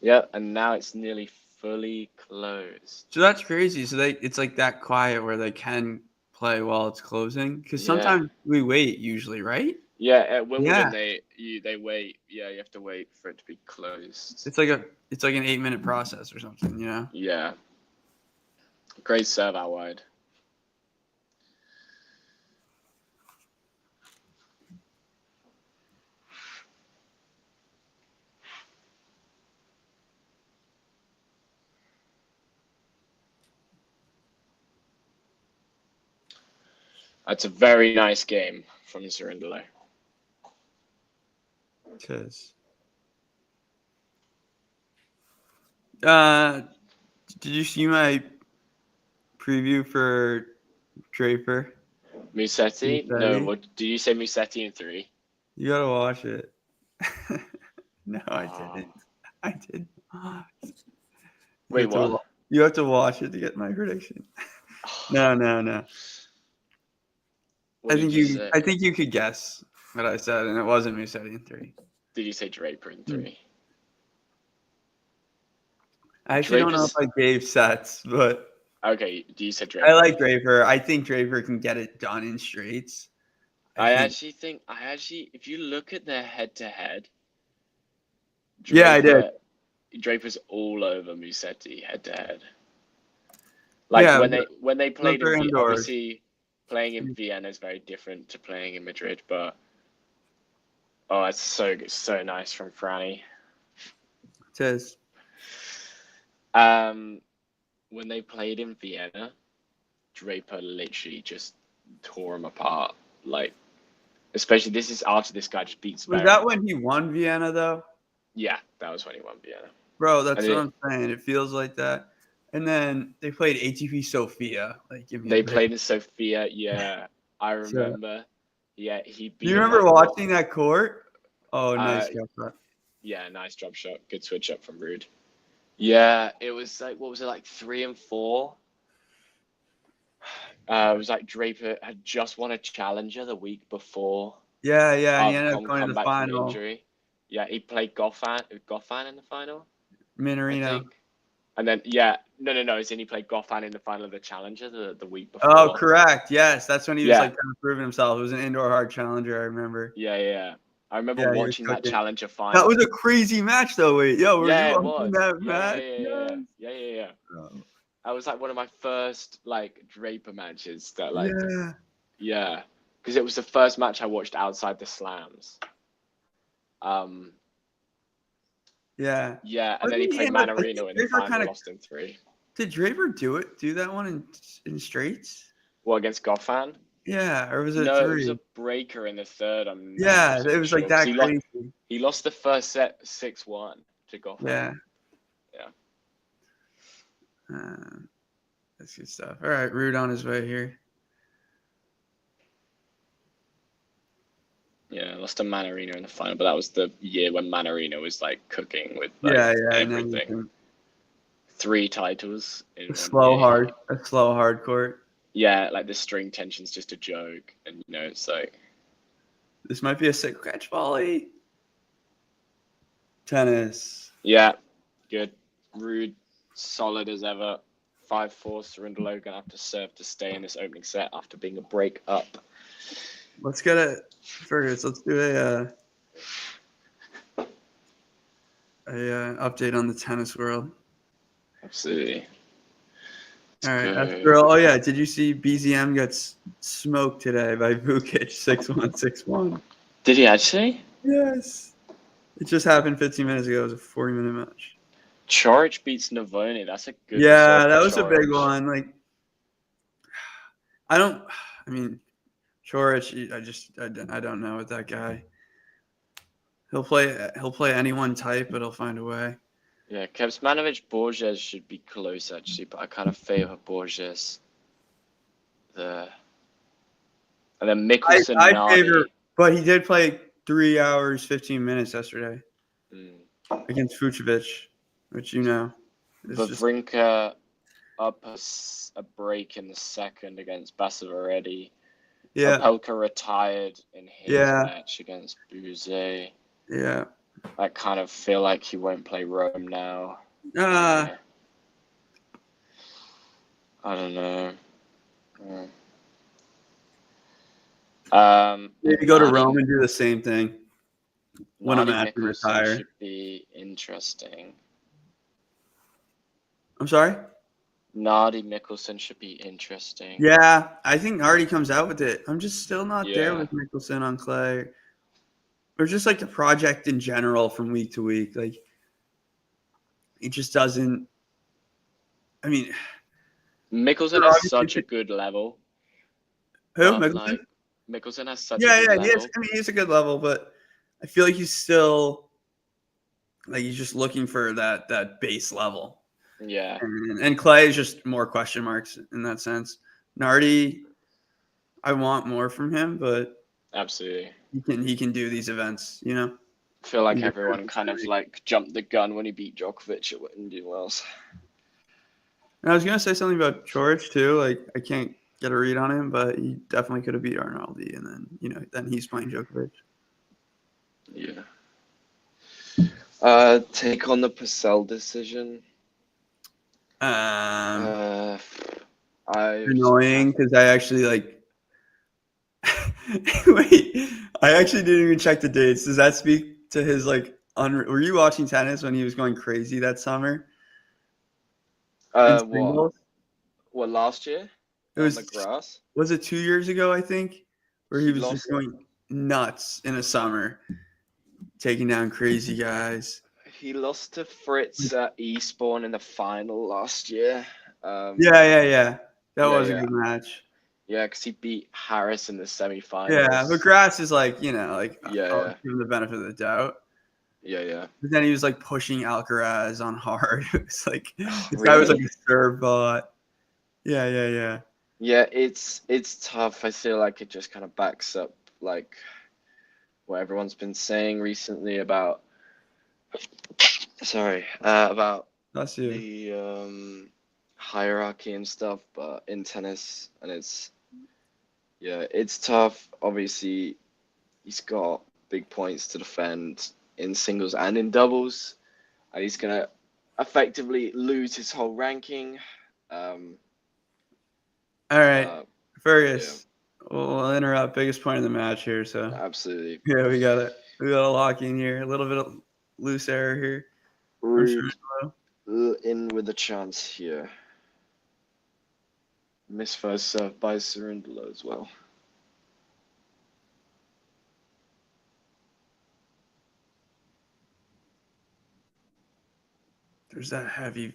Yeah, and now it's nearly fully closed. So that's crazy. So it's like that quiet where they can play while it's closing, because sometimes we wait usually, right? Yeah, at Wimbledon they wait. Yeah, you have to wait for it to be closed. It's like an 8-minute process or something, you know? Yeah. Great serve out wide. That's a very nice game from Cerundolo. Cheers. Did you see my preview for Draper? Musetti? No, what do you say Musetti in 3? You gotta watch it. No, I didn't. I did not. Wait, what? You have to watch it to get my prediction. No. I think you could guess what I said, and it wasn't Musetti in 3. Did you say Draper in 3? I actually don't know if I gave sets, but okay. Do you say Draper? I like Draper. I think Draper can get it done in straights. I actually think if you look at their head-to-head, yeah, I did. Draper's all over Musetti head-to-head. Like when they played in obviously playing in Vienna is very different to playing in Madrid, but oh, it's so nice from Franny. Tis. When they played in Vienna, Draper literally just tore him apart. Like, especially this is after this guy just beats. Was that when he won Vienna though? Yeah, that was when he won Vienna. Bro, that's And what I'm saying. It feels like that. And then they played ATP Sofia. Like, give me a They break. played in Sofia. Yeah, I remember. Yeah, he beat. Do you him, remember like, watching that court? Oh, nice job. Yeah, nice drop shot. Good switch up from Ruud. Yeah, it was like, what was it, like 3 and 4? It was like Draper had just won a challenger the week before. Yeah, and he ended up going to the back from final. injury. Yeah, he played Goffin in the final, I Minorino. think. And then, no. As in he played Goffin in the final of the challenger the week before. Oh, correct. Yes, that's when he was Yeah. like kind of proving himself. It was an indoor hard challenger, I remember. Yeah. I remember watching that challenger final. That was a crazy match, though. Wait, were you watching that match? Yeah. That was like one of my first like Draper matches that like because it was the first match I watched outside the slams. And then he played Manarino in the final, lost in 3. Did Draper do that one in straights? Well, against Goffin? Yeah, or was it 3? No, it was a breaker in the third. It was like that crazy. He lost the first set 6-1 to Goffin. Yeah. That's good stuff. All right, Ruud on his way here. Yeah, lost to Manarino in the final, but that was the year when Manarino was like cooking with everything. 3 titles in a slow hard court. Yeah, like the string tension's just a joke, and it's like this might be a sick catch volley. Tennis. Yeah, good. Ruud, solid as ever. 5-4. Cerundolo gonna have to serve to stay in this opening set after being a break up. Let's get it, Fergus. Let's do a update on the tennis world. Absolutely. All right, girl. Oh yeah, did you see BZM gets smoked today by Vukic 6-1, 6-1? Did he actually? Yes. It just happened 15 minutes ago. It was a 40-minute match. Chorich beats Navoni. That's a good. Yeah, that was a big one. Like, Chorich. I don't know with that guy. He'll play anyone type, but he'll find a way. Yeah, Kevsmanovic Borges should be close actually, but I kind of favor Borges. And then Mikkelsen. I favor, but he did play 3 hours 15 minutes yesterday against Vucevic, which Wawrinka up a break in the second against Basavaredi. Yeah. Opelka retired in his match against Bouze. Yeah. I kind of feel like he won't play Rome now. I don't know. Maybe go to Rome and do the same thing. When I'm at to retire. Should be interesting. I'm sorry? Nardi Mikkelsen should be interesting. Yeah, I think Nardi comes out with it. I'm just still not there with Mikkelsen on clay. Or just like the project in general from week to week. Like, it just doesn't. I mean, Mikkelsen has such a good level. Who? Mikkelsen? Mikkelsen has such a good level. Yeah, he's a good level, but I feel like he's still he's just looking for that base level. Yeah. And Clay is just more question marks in that sense. Nardi, I want more from him, but absolutely he can do these events, I feel like everyone kind of like jumped the gun when he beat Djokovic at Indian Wells. I was gonna say something about Chorich too. Like, I can't get a read on him, but he definitely could have beat Arnaldi, and then then he's playing Djokovic. Yeah. Take on the Purcell decision. Annoying because I actually wait. I actually didn't even check the dates. Does that speak to his were you watching tennis when he was going crazy that summer? What last year? It was on the grass. Was it 2 years ago? I think, where he was just going nuts in a summer, taking down crazy guys. He lost to Fritz at Eastbourne in the final last year. Yeah. That was a yeah. good match. Yeah, because he beat Harris in the semi-finals. Yeah, McGrath is like, Yeah. I'll give him the benefit of the doubt. Yeah. But then he was like pushing Alcaraz on hard. It was like this guy was Really? like a serve bot. Yeah. Yeah, it's tough. I feel like it just kind of backs up like what everyone's been saying recently about about That's you. the hierarchy and stuff, but in tennis, and it's tough. Obviously, he's got big points to defend in singles and in doubles, and he's gonna effectively lose his whole ranking. All right, Uh, Fergus. We'll interrupt. Biggest point of the match here. So absolutely. yeah, we got it. We got a lock in here. A little bit of loose error here. Ruud in with a chance here. Miss first serve by Cerundolo as well. There's that heavy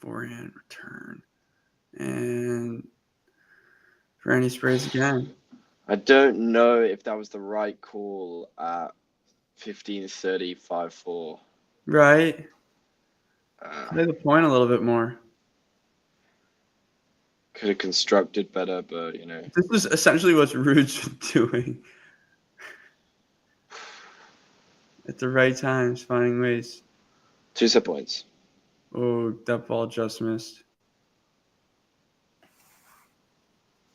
forehand return. And Fernie sprays again. I don't know if that was the right call at 15-30, 5-4. Right. Play the point a little bit more. Could have constructed better, but This is essentially what Ruud's doing. At the right times, finding ways. 2 set points. Oh, that ball just missed.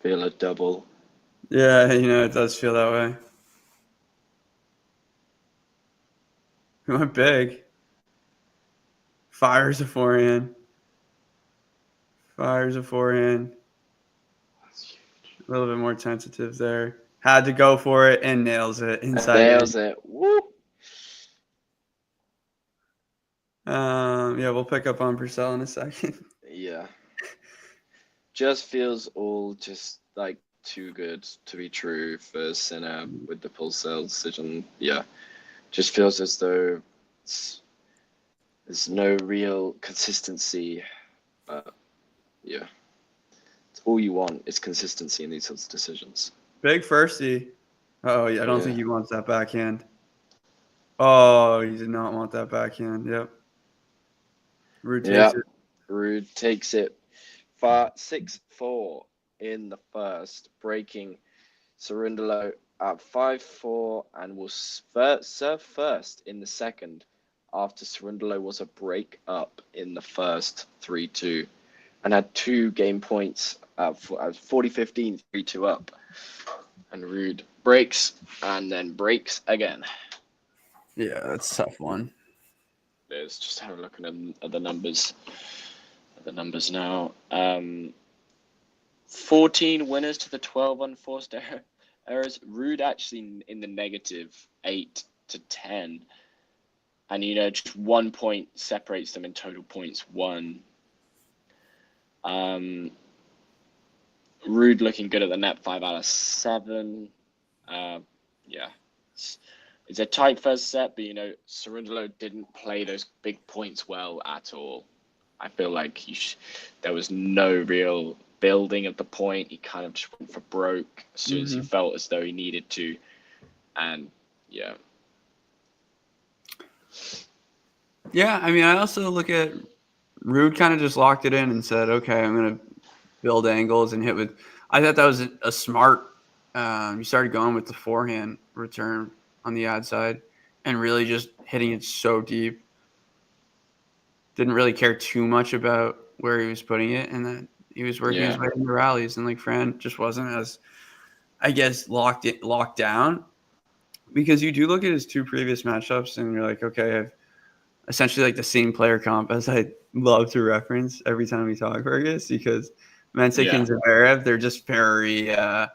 Feel a double. Yeah, it does feel that way. He went big. Fires a forehand. A little bit more tentative there. Had to go for it and nails it inside. Nails it. Woo! Yeah, we'll pick up on Purcell in a second. Yeah. Just feels all just like too good to be true for Sinner with the Pulsell decision. Yeah. Just feels as though there's no real consistency. But yeah. It's all you want is consistency in these sorts of decisions. Big firstie. Oh, yeah, I don't think he wants that backhand. Oh, he did not want that backhand. Yep. Ruud takes it. Ruud takes it 6-4 in the first, breaking Cerundolo at 5-4 and will serve first in the second after Cerundolo was a break up in the first 3-2 and had 2 game points at 40-15, 3-2 up. And Ruud breaks and then breaks again. Yeah, that's a tough one. Let's just have a look at the numbers. The numbers now. 14 winners to the 12 unforced errors. Ruud actually in the negative 8 to 10. And, just 1 point separates them in total points won. Ruud looking good at the net, 5 out of 7. Yeah. It's a tight first set, but, Cerundolo didn't play those big points well at all. I feel like there was no real building of the point. He kind of just went for broke as soon as he felt as though he needed to. And, yeah. Yeah, I mean, I also look at Ruud kind of just locked it in and said, okay, I'm going to build angles and hit with – I thought that was a smart you started going with the forehand return on the ad side and really just hitting it so deep. Didn't really care too much about where he was putting it, and that he was working his way into rallies. And Fran just wasn't as, I guess, locked down, because you do look at his 2 previous matchups, and you're like, okay, I've essentially the same player comp as I love to reference every time we talk, Fergus, because Mensik and Zverev, they're just very, I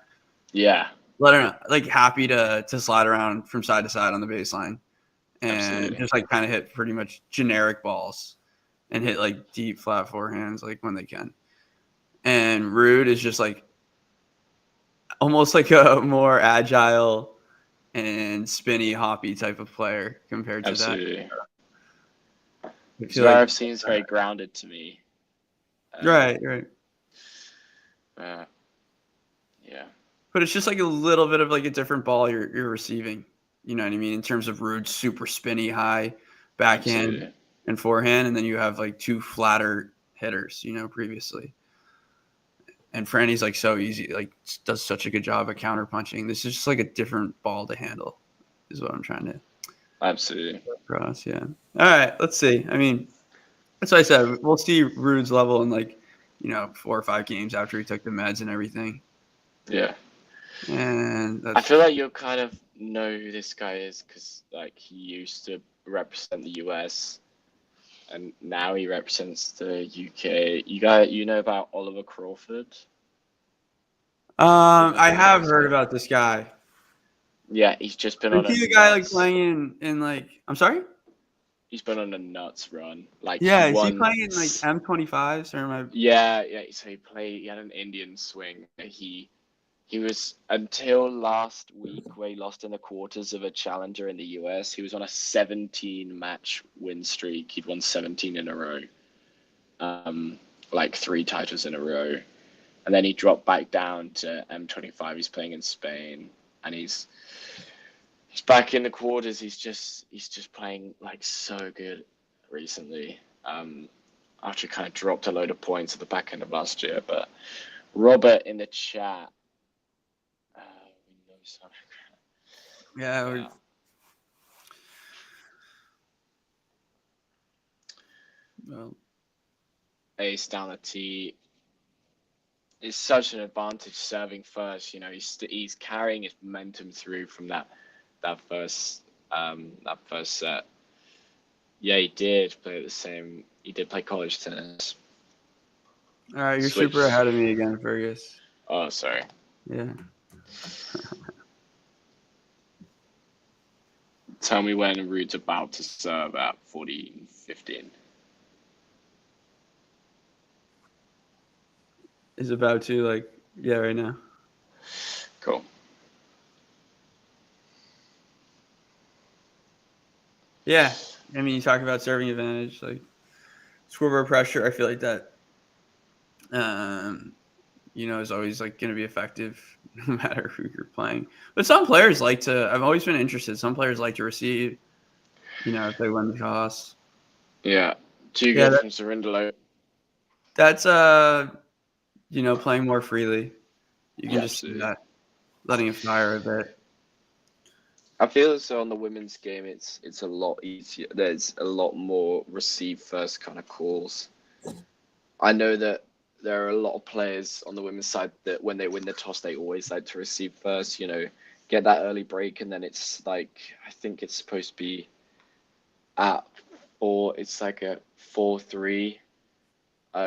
don't know, happy to slide around from side to side on the baseline and just kind of hit pretty much generic balls. And hit deep flat forehands when they can. And Ruud is just almost a more agile and spinny, hoppy type of player compared to that. I feel like Zverev seems very grounded to me. right. Yeah. But it's just like a little bit of like a different ball you're receiving. You know what I mean? In terms of Ruud's super spinny high backhand Absolutely. and forehand, and then you have like two flatter hitters, previously. And Franny's like so easy, like does such a good job at counter punching. This is just like a different ball to handle, is what I'm trying to Absolutely. cross. Yeah. All right, let's see. I mean, that's what I said. We'll see Ruud's level in like 4 or 5 games after he took the meds and everything. Yeah. And I feel like you'll kind of know who this guy is because like he used to represent the US and now he represents the UK. You know about Oliver Crawford? I have heard about this guy. Yeah, he's just been Is on a he the guy like nuts. playing in like? I'm sorry. He's been on a nuts run. Like Yeah, he is he won. playing in like M25s or am I? Yeah. So he had an Indian swing. He was until last week where he lost in the quarters of a challenger in the US. He was on a 17 match win streak. He'd won 17 in a row. Like 3 titles in a row. And then he dropped back down to M25. He's playing in Spain and he's back in the quarters. He's just playing like so good recently. After he kind of dropped a load of points at the back end of last year, but Robert in the chat. We know some. Yeah. Well, Ace down the tee. It's such an advantage serving first. He's carrying his momentum through from that first set. Yeah, he did play the same. He did play college tennis. all right, you're super ahead of me again, Fergus. Oh, sorry. Yeah. Tell me when Ruud's about to serve at 14-15. Is about to right now. Cool. Yeah, I mean, you talk about serving advantage, like scoreboard pressure. I feel like that, is always like going to be effective no matter who you're playing. But some players like to. I've always been interested. Some players like to receive, if they win the toss. Yeah. 2 good from Cerundolo. That's playing more freely. You can just do that, letting it fire a bit. I feel as though on the women's game, it's a lot easier. There's a lot more receive first kind of calls. I know that there are a lot of players on the women's side that when they win the toss, they always like to receive first. Get that early break, and then it's like I think it's supposed to be at 4. It's like a 4-3.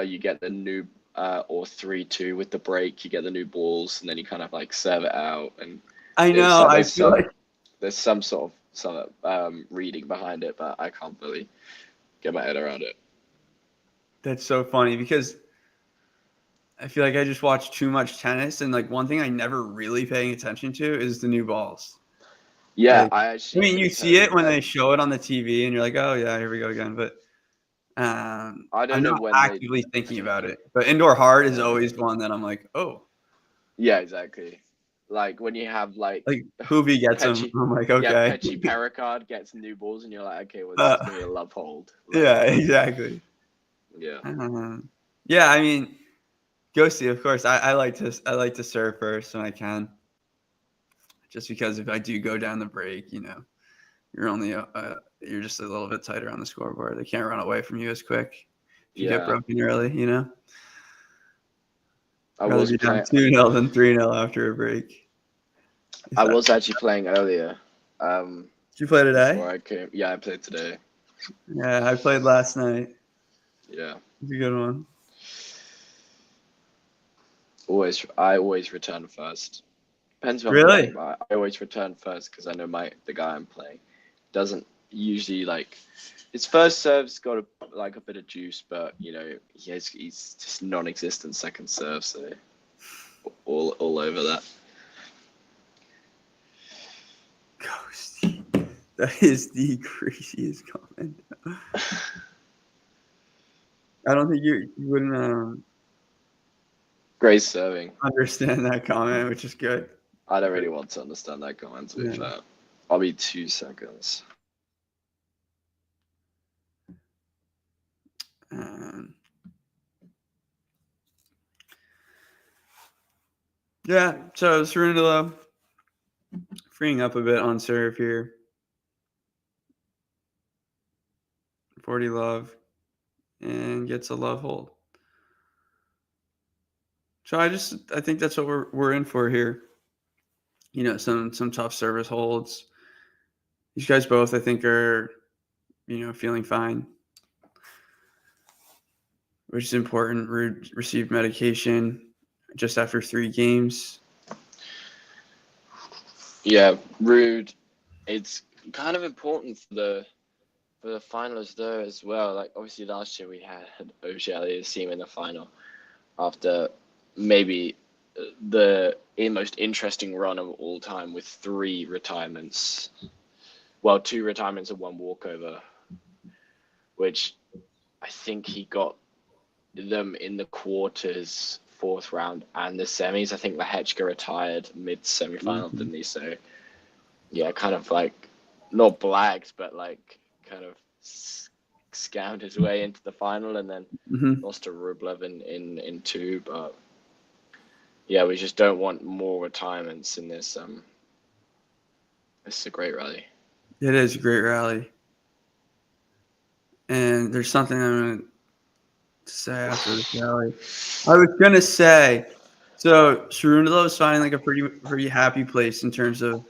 You get the new or 3-2 with the break. You get the new balls, and then you kind of like serve it out. And I know. I feel like there's some sort of reading behind it, but I can't really get my head around it. That's so funny because I feel like I just watch too much tennis, and like one thing I never really paying attention to is the new balls. Yeah, I mean, you see it when they show it on the TV, and you're like, "Oh yeah, here we go again." But I'm not actively thinking about it. But indoor hard is always one that I'm like, "Oh." Yeah, exactly. Like when you have like Hoovy gets them, I'm like, okay. Yeah, Pecci Pericard gets new balls, and you're like, okay, well, this is gonna be a love hold. Yeah, exactly. Yeah. Yeah, I mean, Ghosty, of course. I like to serve first when I can, just because if I do go down the break, you're only you're just a little bit tighter on the scoreboard. They can't run away from you as quick if you get broken early. I was down 2-0 than 3-0 after a break. I was actually playing earlier. Did you play today? Before I came. Yeah, I played today. Yeah, I played last night. Yeah. It's a good one. I always return first. Depends on Really? I always return first because I know the guy I'm playing doesn't usually his first serve's got a bit of juice, but he's just non-existent second serve, so all over that. Ghosty. That is the craziest comment. I don't think you wouldn't Great serving. understand that comment, which is good. I don't really want to understand that comment, to be Yeah. fair. I'll be 2 seconds. Yeah, so Cerundolo freeing up a bit on serve here. 40 love and gets a love hold. So I think that's what we're in for here. You know, some tough service holds. These guys both, I think, are, you know, feeling fine, which is important. Ruud received medication just after 3 games. Yeah, Ruud. It's kind of important for the finals though as well. Like obviously last year we had Australia's team in the final after maybe the most interesting run of all time with 3 retirements. Well, 2 retirements and 1 walkover, which I think he got them in the quarters, 4th round, and the semis. I think Lehechka retired mid semi-final, didn't he? So yeah, kind of like not blagged, but like kind of scammed his way into the final, and then lost to Rublev in 2. But yeah, we just don't want more retirements in this. This is a great rally. It is a great rally. And there's something I'm going to say after this rally. I was going to say, so Cerundolo is finding like a pretty happy place in terms of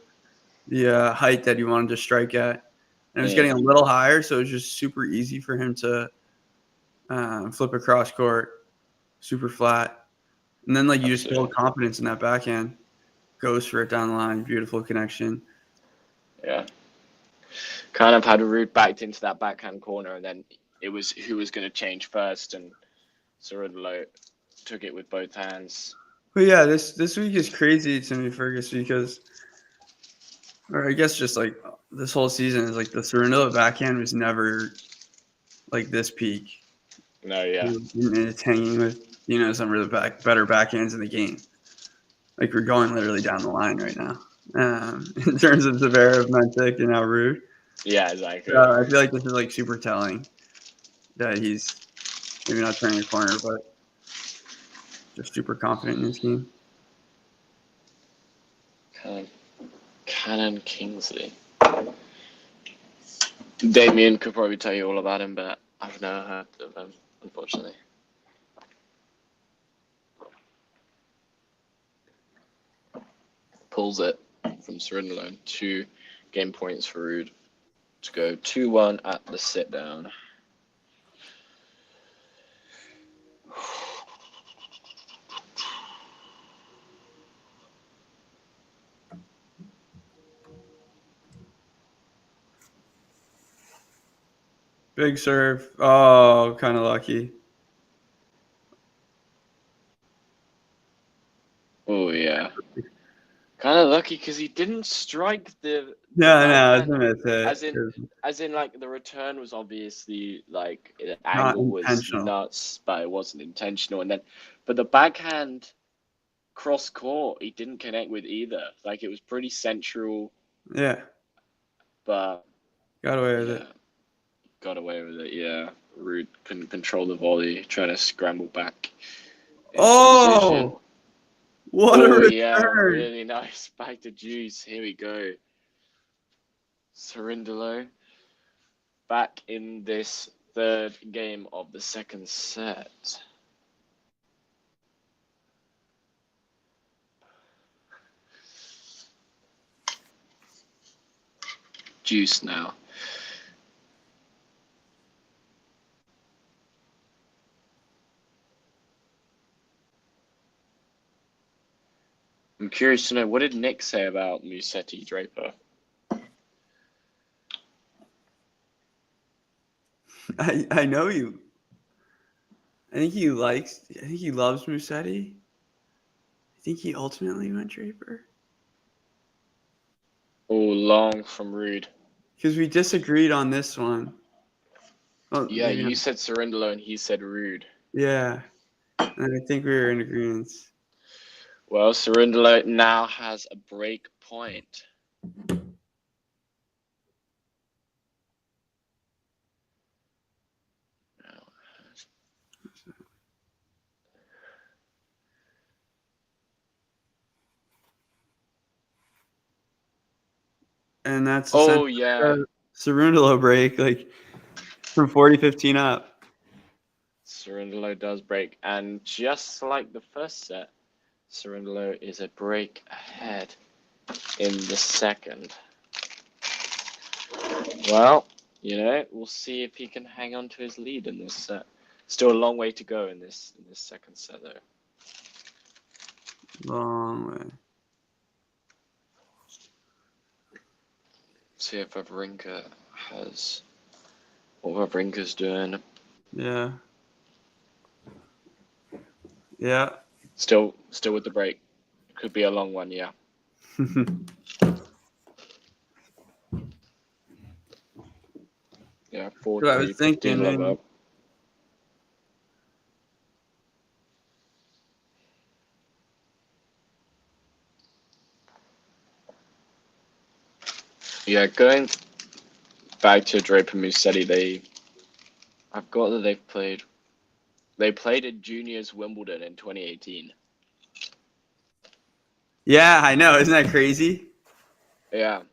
the height that he wanted to strike at. And it was getting a little higher, so it was just super easy for him to flip across court, super flat. And then like you just build confidence in that backhand. Goes for it down the line. Beautiful connection. Yeah. Kind of had Ruud backed into that backhand corner, and then it was who was going to change first, and Cerundolo took it with both hands. But yeah, this week is crazy to me, Fergus, because, or I guess just like this whole season is like the Cerundolo backhand was never like this peak. No, yeah. And it's hanging with, you know, some of the better backhands in the game. Like we're going literally down the line right now in terms of Zverev, Mentic, and now Ruud. Yeah, exactly. I feel like this is like super telling that he's maybe not turning a corner, but just super confident in his game. Cannon Kingsley. Damien could probably tell you all about him, but I've never heard of him, unfortunately. Pulls it from Cerundolo. 2 game points for Ruud to go 2-1 at the sit down. Big serve. Oh, kind of lucky. Oh, yeah. Kind of lucky because he didn't strike the No, as in like the return was obviously like the not angle was intentional. nuts, but it wasn't intentional. And then, but the backhand cross court, he didn't connect with either. Like it was pretty central. Yeah, but got away with it. Got away with it. Yeah, Ruud couldn't control the volley, trying to scramble back. Oh, what a return! Yeah, really nice. Back to juice. Here we go. Cerundolo back in this 3rd game of the 2nd set. Juice now. I'm curious to know, what did Nick say about Musetti Draper? I know you. I think he loves Musetti. I think he ultimately went Draper. Oh, long from Ruud. Because we disagreed on this one. Well, Yeah, maybe you not. said Cerundolo and he said Ruud. Yeah. And I think we were in agreement. Well, Cerundolo now has a break point. And that's Oh, essentially yeah. a Cerundolo break, like from 40-15 up. Cerundolo does break. And just like the first set, Cerundolo is a break ahead in the second. Well, we'll see if he can hang on to his lead in this set. Still a long way to go in this second set, though. Long way. See if Wawrinka has what Wawrinka's doing. Yeah. Yeah. Still with the break. Could be a long one, yeah. Yeah, What I was 4-3, 15 thinking, love man. up. Yeah, going back to Draper Musetti, I've got that they played at Juniors Wimbledon in 2018. Yeah, I know. Isn't that crazy? Yeah.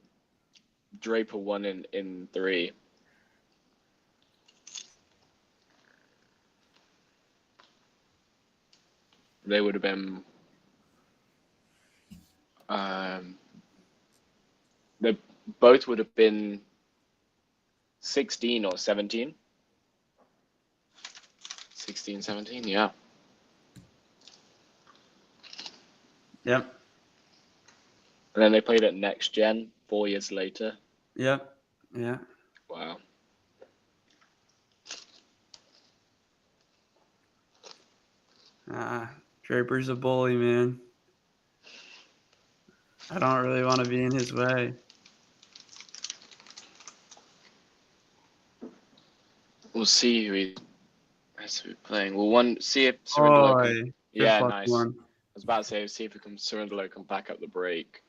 Draper won in 3. They would have been they both would have been 16 or 17. 16, 17, yeah. Yep. And then they played at Next Gen 4 years later. Yep. Yeah. Wow. Draper's a bully, man. I don't really want to be in his way. We'll see who he's playing. We'll see if Cerundolo can. Good Yeah, fuck nice. one. I was about to say, see if Cerundolo can back up the break.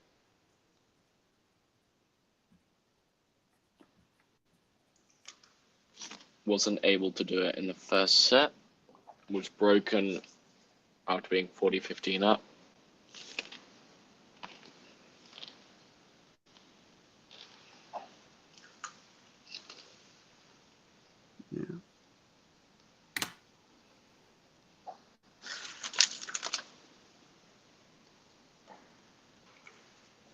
Wasn't able to do it in the first set. Was broken after being 40-15 up. Yeah.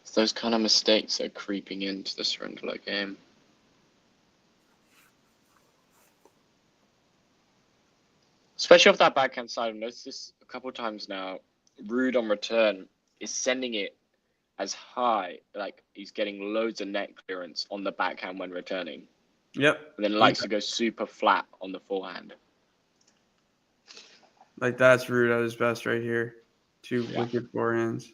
It's those kind of mistakes are creeping into the Cerundolo game. Especially off that backhand side. I've noticed this a couple of times now. Ruud on return is sending it as high, like he's getting loads of net clearance on the backhand when returning. Yep. And then likes to go super flat on the forehand. Like that's Ruud at his best right here. Two wicked forehands.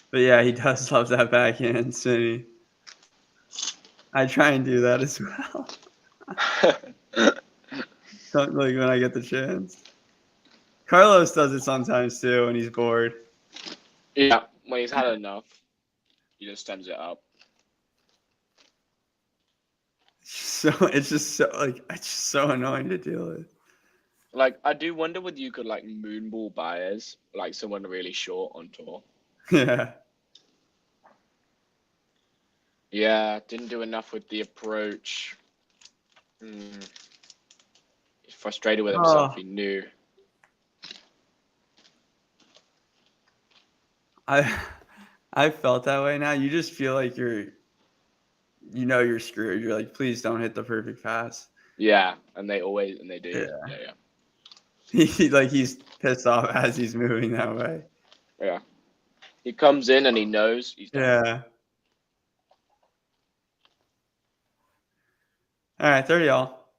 But yeah, he does love that backhand, Smitty. I try and do that as well. Something like when I get the chance. Carlos does it sometimes too when he's bored. Yeah, when he's had enough, he just stems it up. So it's just so annoying to deal with. Like, I do wonder whether you could like moonball buyers, like someone really short on tour. Yeah. Yeah, didn't do enough with the approach. He's frustrated with himself. He knew. I felt that way now. You just feel like you're screwed. You're like, please don't hit the perfect pass. Yeah, and they do. Yeah. He's pissed off as he's moving that way. Yeah. He comes in and he knows he's done. Yeah. All right, 30 all.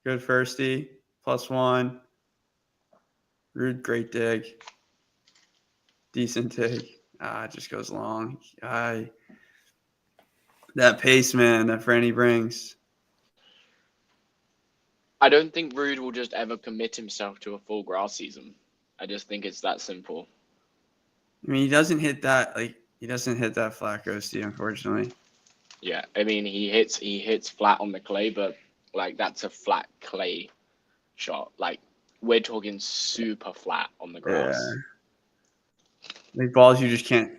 Good firstie. +1. Ruud, great dig. Decent take. It just goes long. That pace, man, that Franny brings. I don't think Ruud will just ever commit himself to a full grass season. I just think it's that simple. I mean, he doesn't hit that flat ghosty, unfortunately. Yeah, I mean he hits flat on the clay, but like that's a flat clay shot. Like we're talking super flat on the grass. Yeah. Like balls you just can't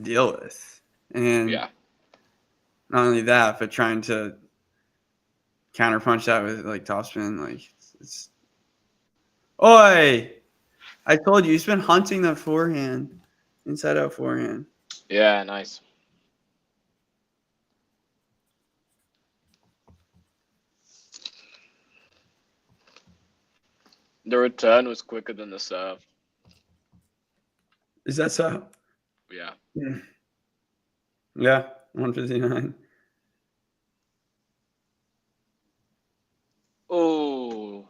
deal with. And Yeah. not only that, but trying to counterpunch that with like topspin, like it's Oi! I told you he's been hunting that forehand. Inside out forehand. Yeah, nice. The return was quicker than the serve. Is that so? Yeah. Yeah, 159. Oh.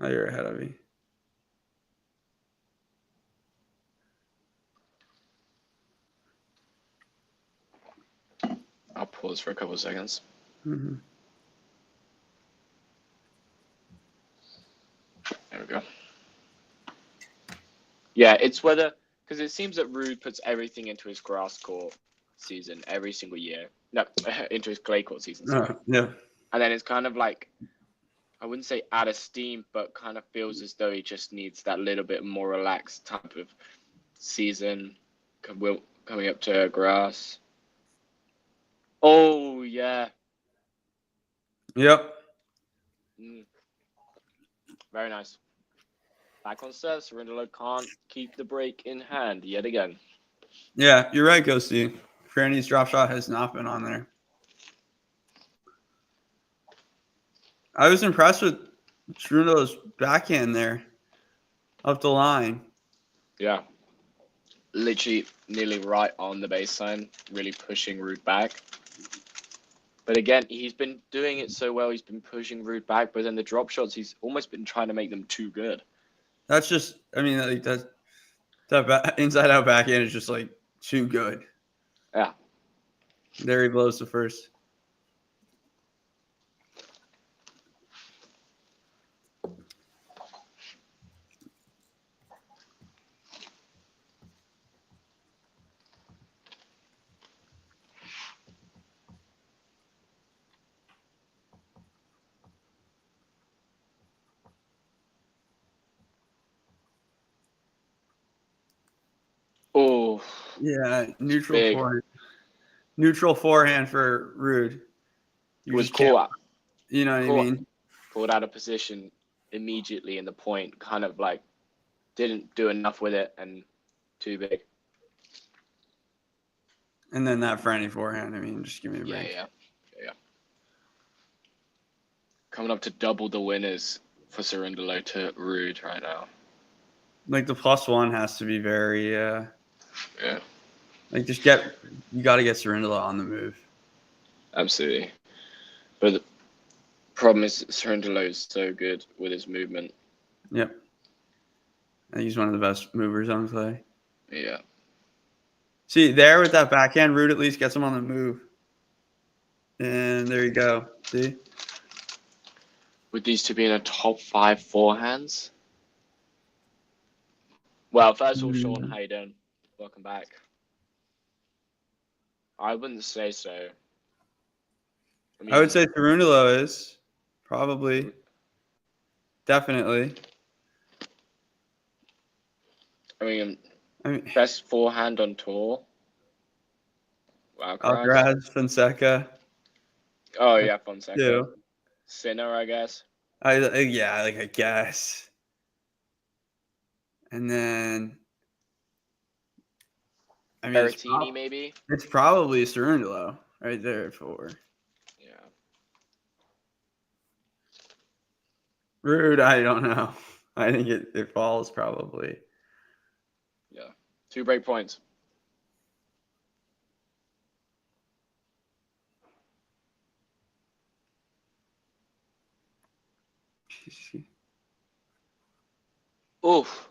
Oh, you're ahead of me. I'll pause for a couple of seconds. Mm-hmm. There we go. Yeah, it's whether because it seems that Ruud puts everything into his grass court season every single year. No, into his clay court season. Sorry. Yeah. And then it's kind of like I wouldn't say out of steam, but kind of feels as though he just needs that little bit more relaxed type of season coming up to grass. Oh yeah. Yep. Very nice. Back on serve, Cerundolo can't keep the break in hand yet again. Yeah, you're right, Ghosty. Franny's drop shot has not been on there. I was impressed with Cerundolo's backhand there up the line. Yeah. Literally nearly right on the baseline, really pushing Ruud back. But again, he's been doing it so well, he's been pushing Ruud back, but then the drop shots, he's almost been trying to make them too good. That's just, I mean, like that inside out backhand is just like too good. Yeah. There he blows the first. Oh. Yeah, neutral Big. forehand. Neutral forehand for Ruud. You Was just can't, caught, you know what I mean? pulled out of position immediately in the point, kind of like didn't do enough with it and too big. And then that Franny forehand. I mean, just give me a break. Yeah. Coming up to double the winners for Cerundolo to Ruud right now. Like the +1 has to be very, Yeah. like you got to get Cerundolo on the move. Absolutely. But the problem is Cerundolo is so good with his movement. Yep. I think he's one of the best movers on clay. Yeah. See, there with that backhand, Ruud at least gets him on the move. And there you go. See? With these two being a top 5 forehands? Well, first of all, Sean, how you doing? Welcome back. I wouldn't say so. I would say Cerundolo is probably, definitely. I mean, best forehand on tour. Wow, Alcaraz, Fonseca. Oh yeah, Fonseca. Yeah. Sinner, I guess. I guess. And then, I mean, Berrettini, maybe. It's probably Cerundolo right there for. Yeah. Ruud, I don't know. I think it falls probably. Yeah. 2 break points. Oof.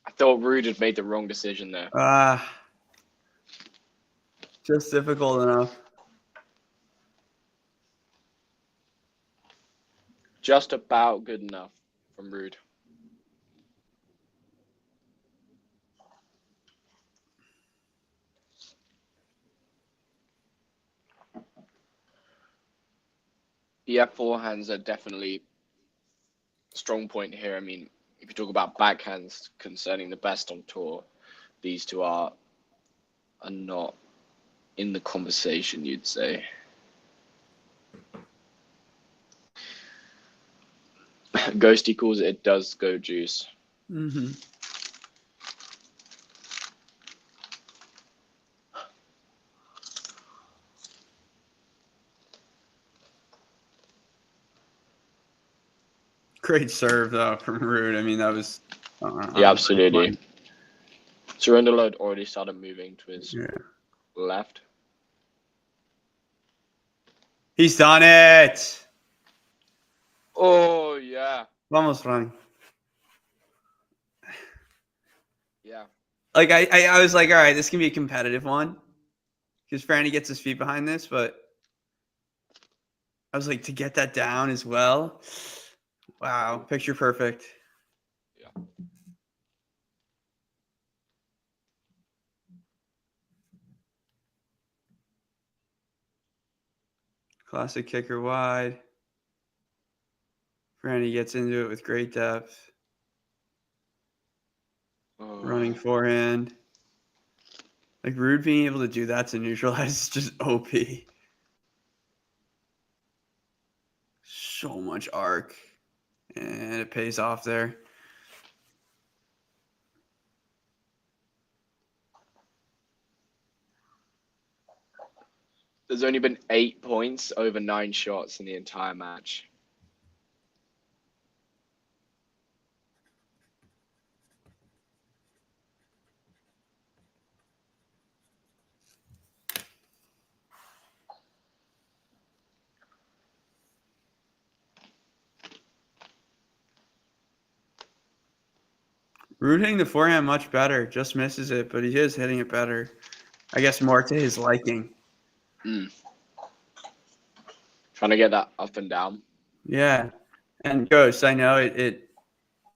I thought Ruud had made the wrong decision there. Just difficult enough. Just about good enough from Ruud. Yeah, forehands are definitely a strong point here. I mean, if you talk about backhands concerning the best on tour, these two are not in the conversation, you'd say. Ghosty calls it does go juice. Mm-hmm. Great serve though from Ruud. I mean, that was Yeah, absolutely. Cerundolo had already started moving to his left. He's done it. Oh yeah. Vamos, Frank. Yeah. Like I was like, all right, this can be a competitive one because Franny gets his feet behind this, but I was like, to get that down as well. Wow, picture perfect. Yeah. Classic kicker wide. Franny gets into it with great depth. Running forehand. Like Ruud being able to do that to neutralize is just OP. So much arc. And it pays off there. There's only been 8 points over 9 shots in the entire match. Ruud hitting the forehand much better. Just misses it, but he is hitting it better. I guess more to his liking. Trying to get that up and down. Yeah. And Ghost, I know it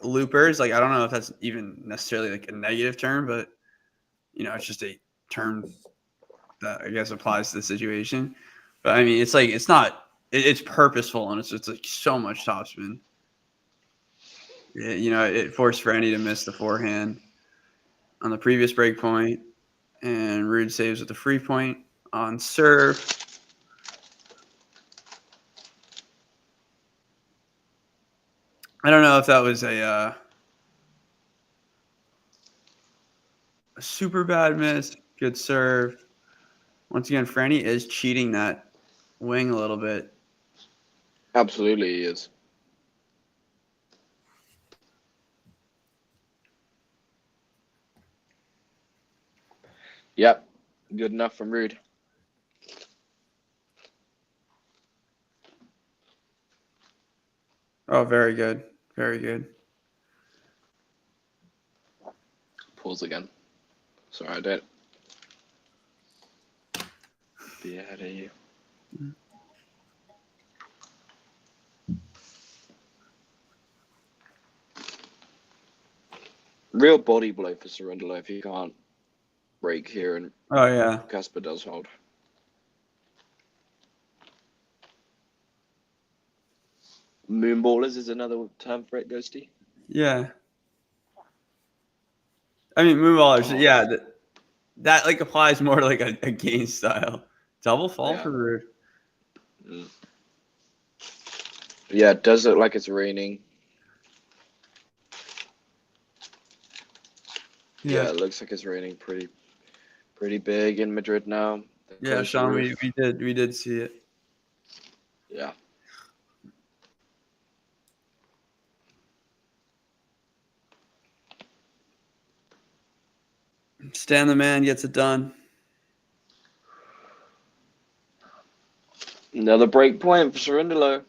loopers, like I don't know if that's even necessarily like a negative term, but you know, it's just a term that I guess applies to the situation. But I mean, it's like it's purposeful and it's like so much topspin. You know, it forced Franny to miss the forehand on the previous break point, and Ruud saves with the free point on serve. I don't know if that was a super bad miss. Good serve. Once again, Franny is cheating that wing a little bit. Absolutely, he is. Yep. Good enough from Ruud. Oh, very good. Very good. Pause again. Sorry, I don't be ahead of you. Real body blow for Cerundolo if he can't break here and Casper does hold. Moonballers is another term for it, Ghosty. Yeah. I mean, moonballers, that like applies more to like a game style. Double fall for Ruud. Yeah, it does look like it's raining. Yeah, it looks like it's raining pretty big in Madrid now. Yeah, Sean, we did see it. Yeah. Stan the man gets it done. Another break point for Cerundolo.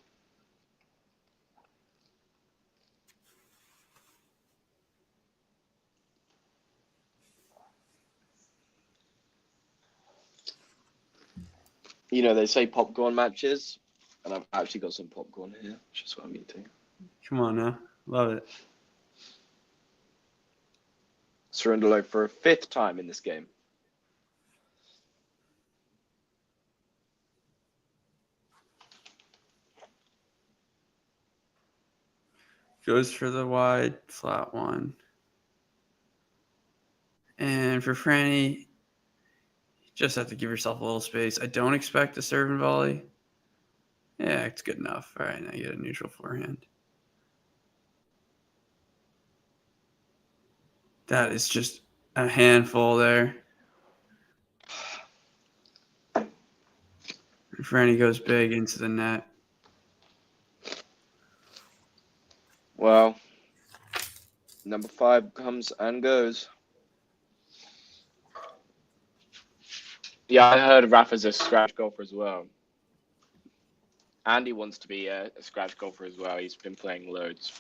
You know, they say popcorn matches, and I've actually got some popcorn here, which is what I'm eating. Come on now. Love it. Cerundolo for a 5th time in this game. Goes for the wide flat one. And for Franny, you just have to give yourself a little space. I don't expect a serve and volley. Yeah, it's good enough. All right, now you get a neutral forehand. That is just a handful there. And Franny goes big into the net. Well, number 5 comes and goes. Yeah, I heard Rafa's a scratch golfer as well. Andy wants to be a scratch golfer as well. He's been playing loads.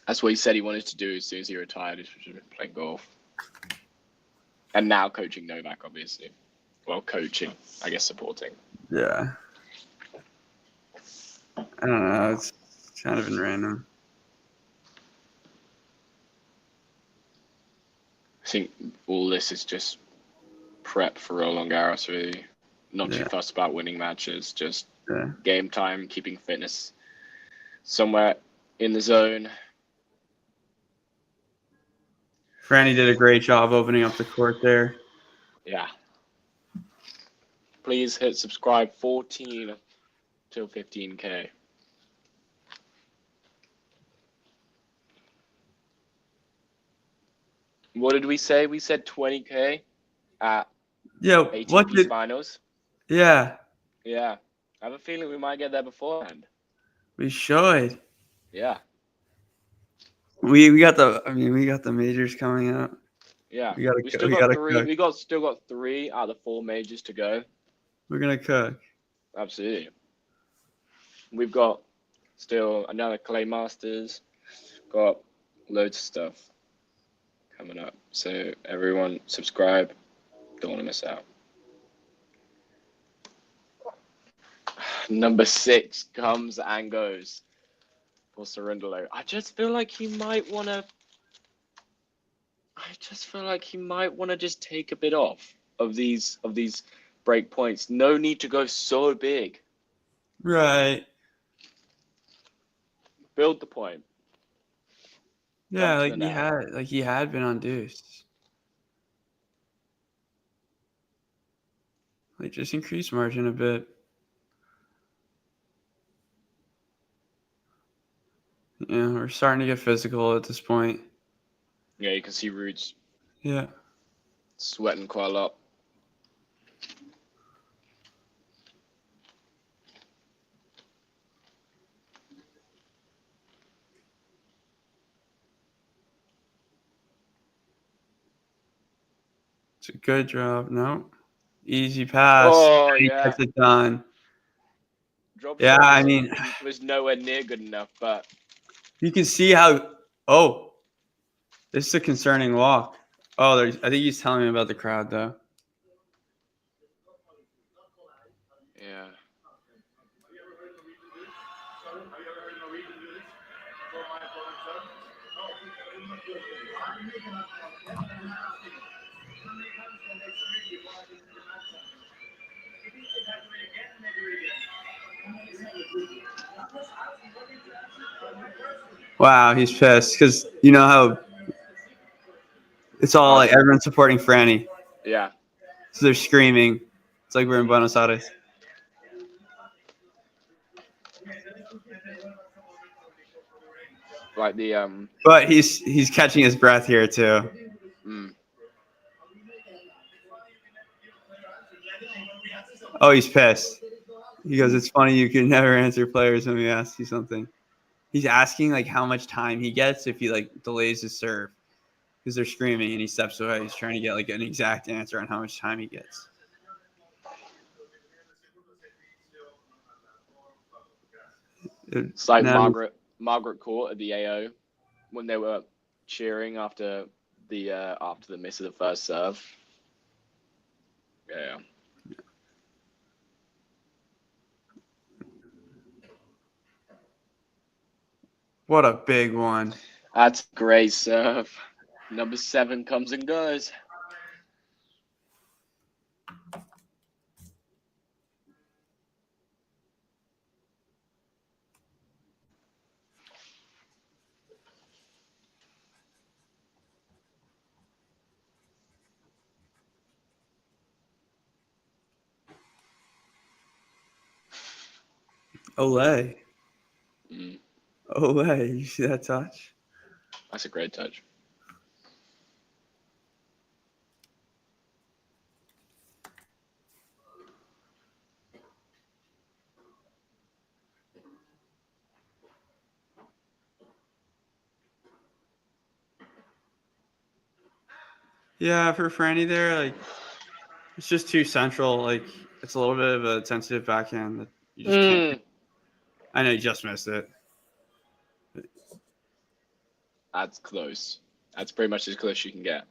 That's what he said he wanted to do as soon as he retired, is play golf. And now coaching Novak, obviously. Well, coaching, I guess supporting. Yeah. I don't know. It's kind of been random. I think all this is just prep for Roland Garros, really. Not too fussed about winning matches, just game time, keeping fitness somewhere in the zone. Franny did a great job opening up the court there. Yeah. Please hit subscribe 14 till 15K. What did we say? We said 20K at ATP finals. Yeah. Yeah. I have a feeling we might get there beforehand. We should. Yeah. We got the majors coming up. Yeah. We still got 3. We still got 3 out of the 4 majors to go. We're gonna cook. Absolutely. We've got still another Clay Masters. Got loads of stuff coming up. So everyone subscribe. Don't want to miss out. Number 6 comes and goes for Cerundolo. I just feel like he might want to just take a bit off of these break points. No need to go so big. Right. Build the point. Yeah, he had been on deuce. Like just increase margin a bit. Yeah, we're starting to get physical at this point. Yeah, you can see Ruud's sweating quite a lot. It's a good drop. No. Easy pass. Oh, he yeah. gets it done. Drop yeah, shot I mean, was nowhere near good enough, but you can see how. Oh, this is a concerning walk. Oh, I think he's telling me about the crowd though. Yeah. Wow, he's pissed because you know how it's all like everyone's supporting Franny. Yeah. So they're screaming. It's like we're in Buenos Aires. Like the But he's catching his breath here too. Oh, he's pissed. He goes, "It's funny you can never answer players when we ask you something." He's asking like how much time he gets if he like delays his serve because they're screaming and he steps away. He's trying to get like an exact answer on how much time he gets. It's like Margaret Court at the AO when they were cheering after the miss of the first serve. What a big one. That's a great serve. Number 7 comes and goes. Olay. Mm, Olay. You see that touch? that's a great touch. Yeah, for Franny there, like it's just too central. Like it's a little bit of a sensitive backhand that you just can't. I know you just missed it. That's close. That's pretty much as close as you can get.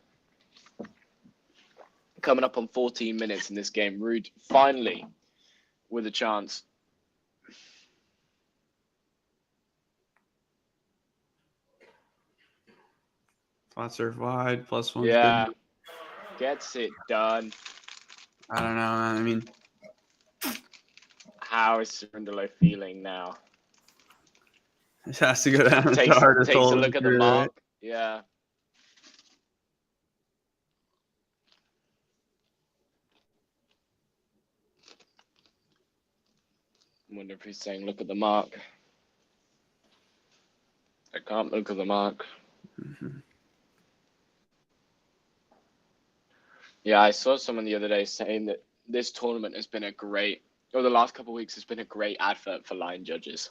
Coming up on 14 minutes in this game, Ruud finally with a chance. Flat serve wide, +1. Yeah, Good. gets it done. I don't know, man. I mean, How is Cerundolo feeling now? it has to go down the Takes hardest a hole in look his at the career, right? mark. Yeah. I wonder if he's saying, look at the mark. I can't look at the mark. Mm-hmm. Yeah, I saw someone the other day saying that this tournament has been the last couple of weeks has been a great advert for line judges.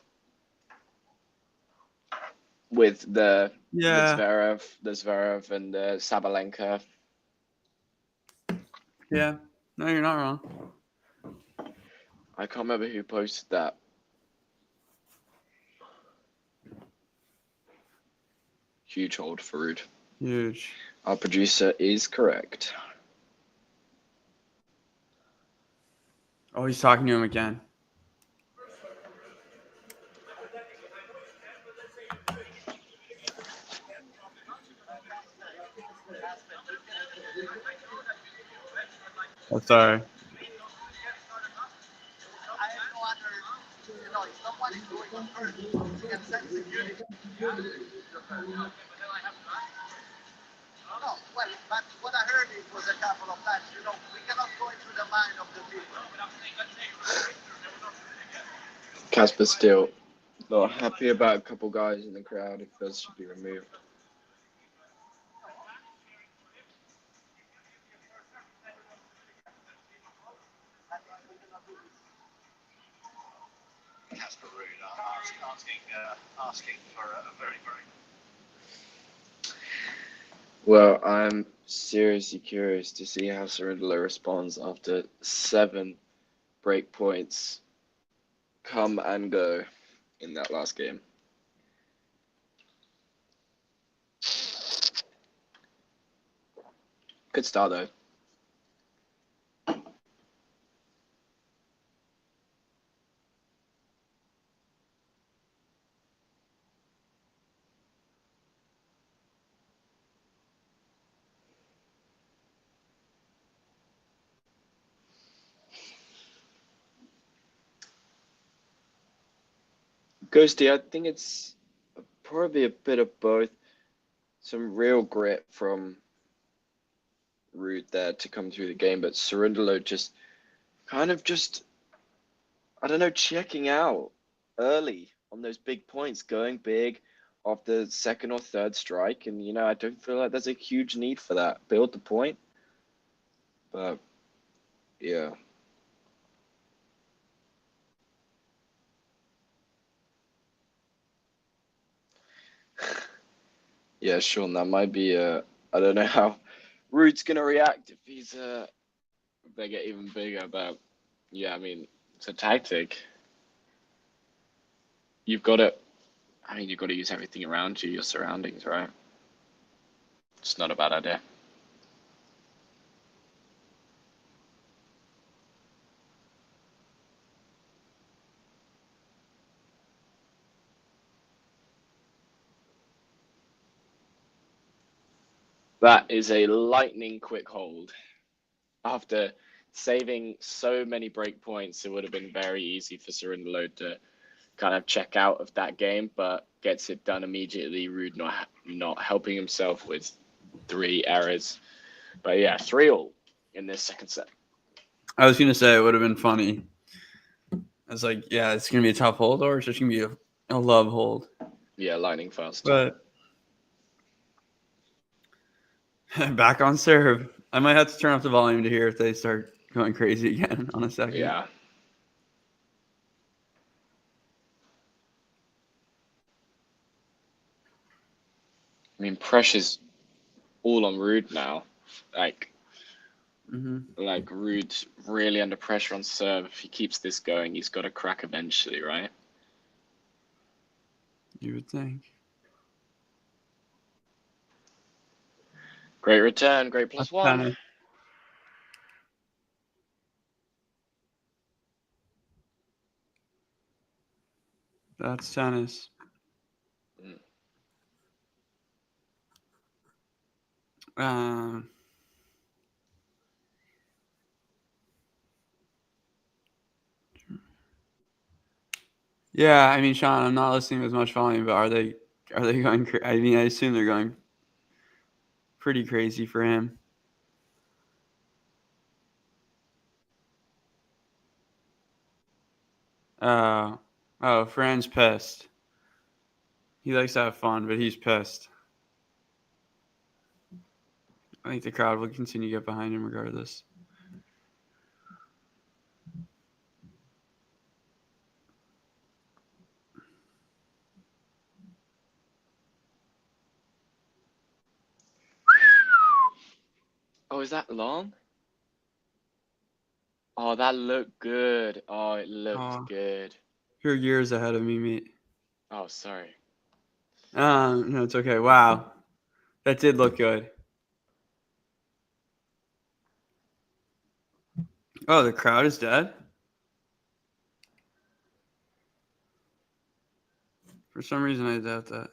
With the Zverev and the Sabalenka. Yeah. No, you're not wrong. I can't remember who posted that. Huge hold for Ruud. Huge. Our producer is correct. Oh, he's talking to him again. Oh, sorry. Well, but what I heard it was a couple of times, we cannot go into the mind of the people. Casper still not happy about a couple guys in the crowd. He feels should be removed. Casper Ruud asking for a very, very. Well, I'm seriously curious to see how Cerundolo responds after 7 break points come and go in that last game. Good start though. Ghosty, I think it's probably a bit of both. Some real grit from Ruud there to come through the game, but Cerundolo just I don't know, checking out early on those big points, going big off the second or third strike. And, I don't feel like there's a huge need for that. Build the point. But, yeah. Yeah, Sean, that might be, I don't know how Ruud's going to react if they get even bigger. But, yeah, I mean, it's a tactic. You've got to use everything around you, your surroundings, right? It's not a bad idea. That is a lightning quick hold. After saving so many break points, it would have been very easy for Cerundolo to kind of check out of that game, but gets it done immediately. Ruud not helping himself with 3 errors. But yeah, 3-all in this second set. I was gonna say it would have been funny. I was like, yeah, it's gonna be a tough hold, or it's just gonna be a love hold. Yeah, lightning fast. But back on serve. I might have to turn up the volume to hear if they start going crazy again on a second. Yeah. I mean, pressure's all on Ruud now. Like Ruud's really under pressure on serve. If he keeps this going, he's got to crack eventually, right? You would think. Great return, great +1. Tennis. That's tennis. Yeah, I mean, Sean, I'm not listening with much volume, but are they going? I mean, I assume they're going pretty crazy for him. Fran's pissed. He likes to have fun, but he's pissed. I think the crowd will continue to get behind him regardless. Oh, is that long? Oh, that looked good. Oh, it looked good. You're years ahead of me, mate. Oh, sorry. No, it's okay. Wow. That did look good. Oh, the crowd is dead? For some reason, I doubt that.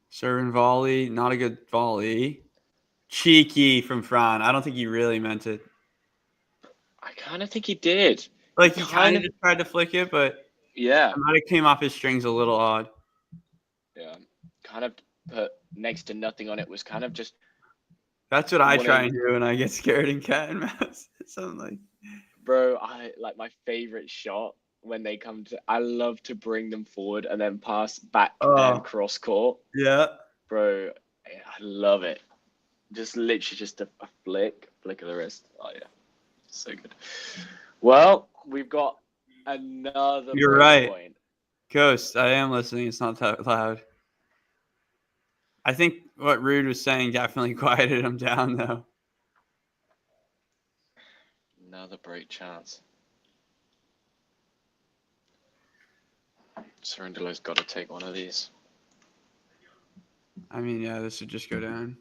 Serving volley, not a good volley. Cheeky from Fran. I don't think he really meant it. I kind of think he did. Like, he kind of just tried to flick it, but yeah, it might have came off his strings a little odd. Yeah, kind of put next to nothing on it. Was kind of just. That's what I try and do when I get scared in cat and mouse. Something like. Bro, I like my favorite shot when they come to. I love to bring them forward and then pass back and cross court. Yeah. Bro, I love it. Just literally just a flick of the wrist. Oh yeah, so good. Well, we've got another. You're break right. point. Ghost, I am listening. It's not that loud. I think what Ruud was saying definitely quieted him down, though. Another break chance. Cerundolo's got to take one of these. I mean, yeah, this would just go down.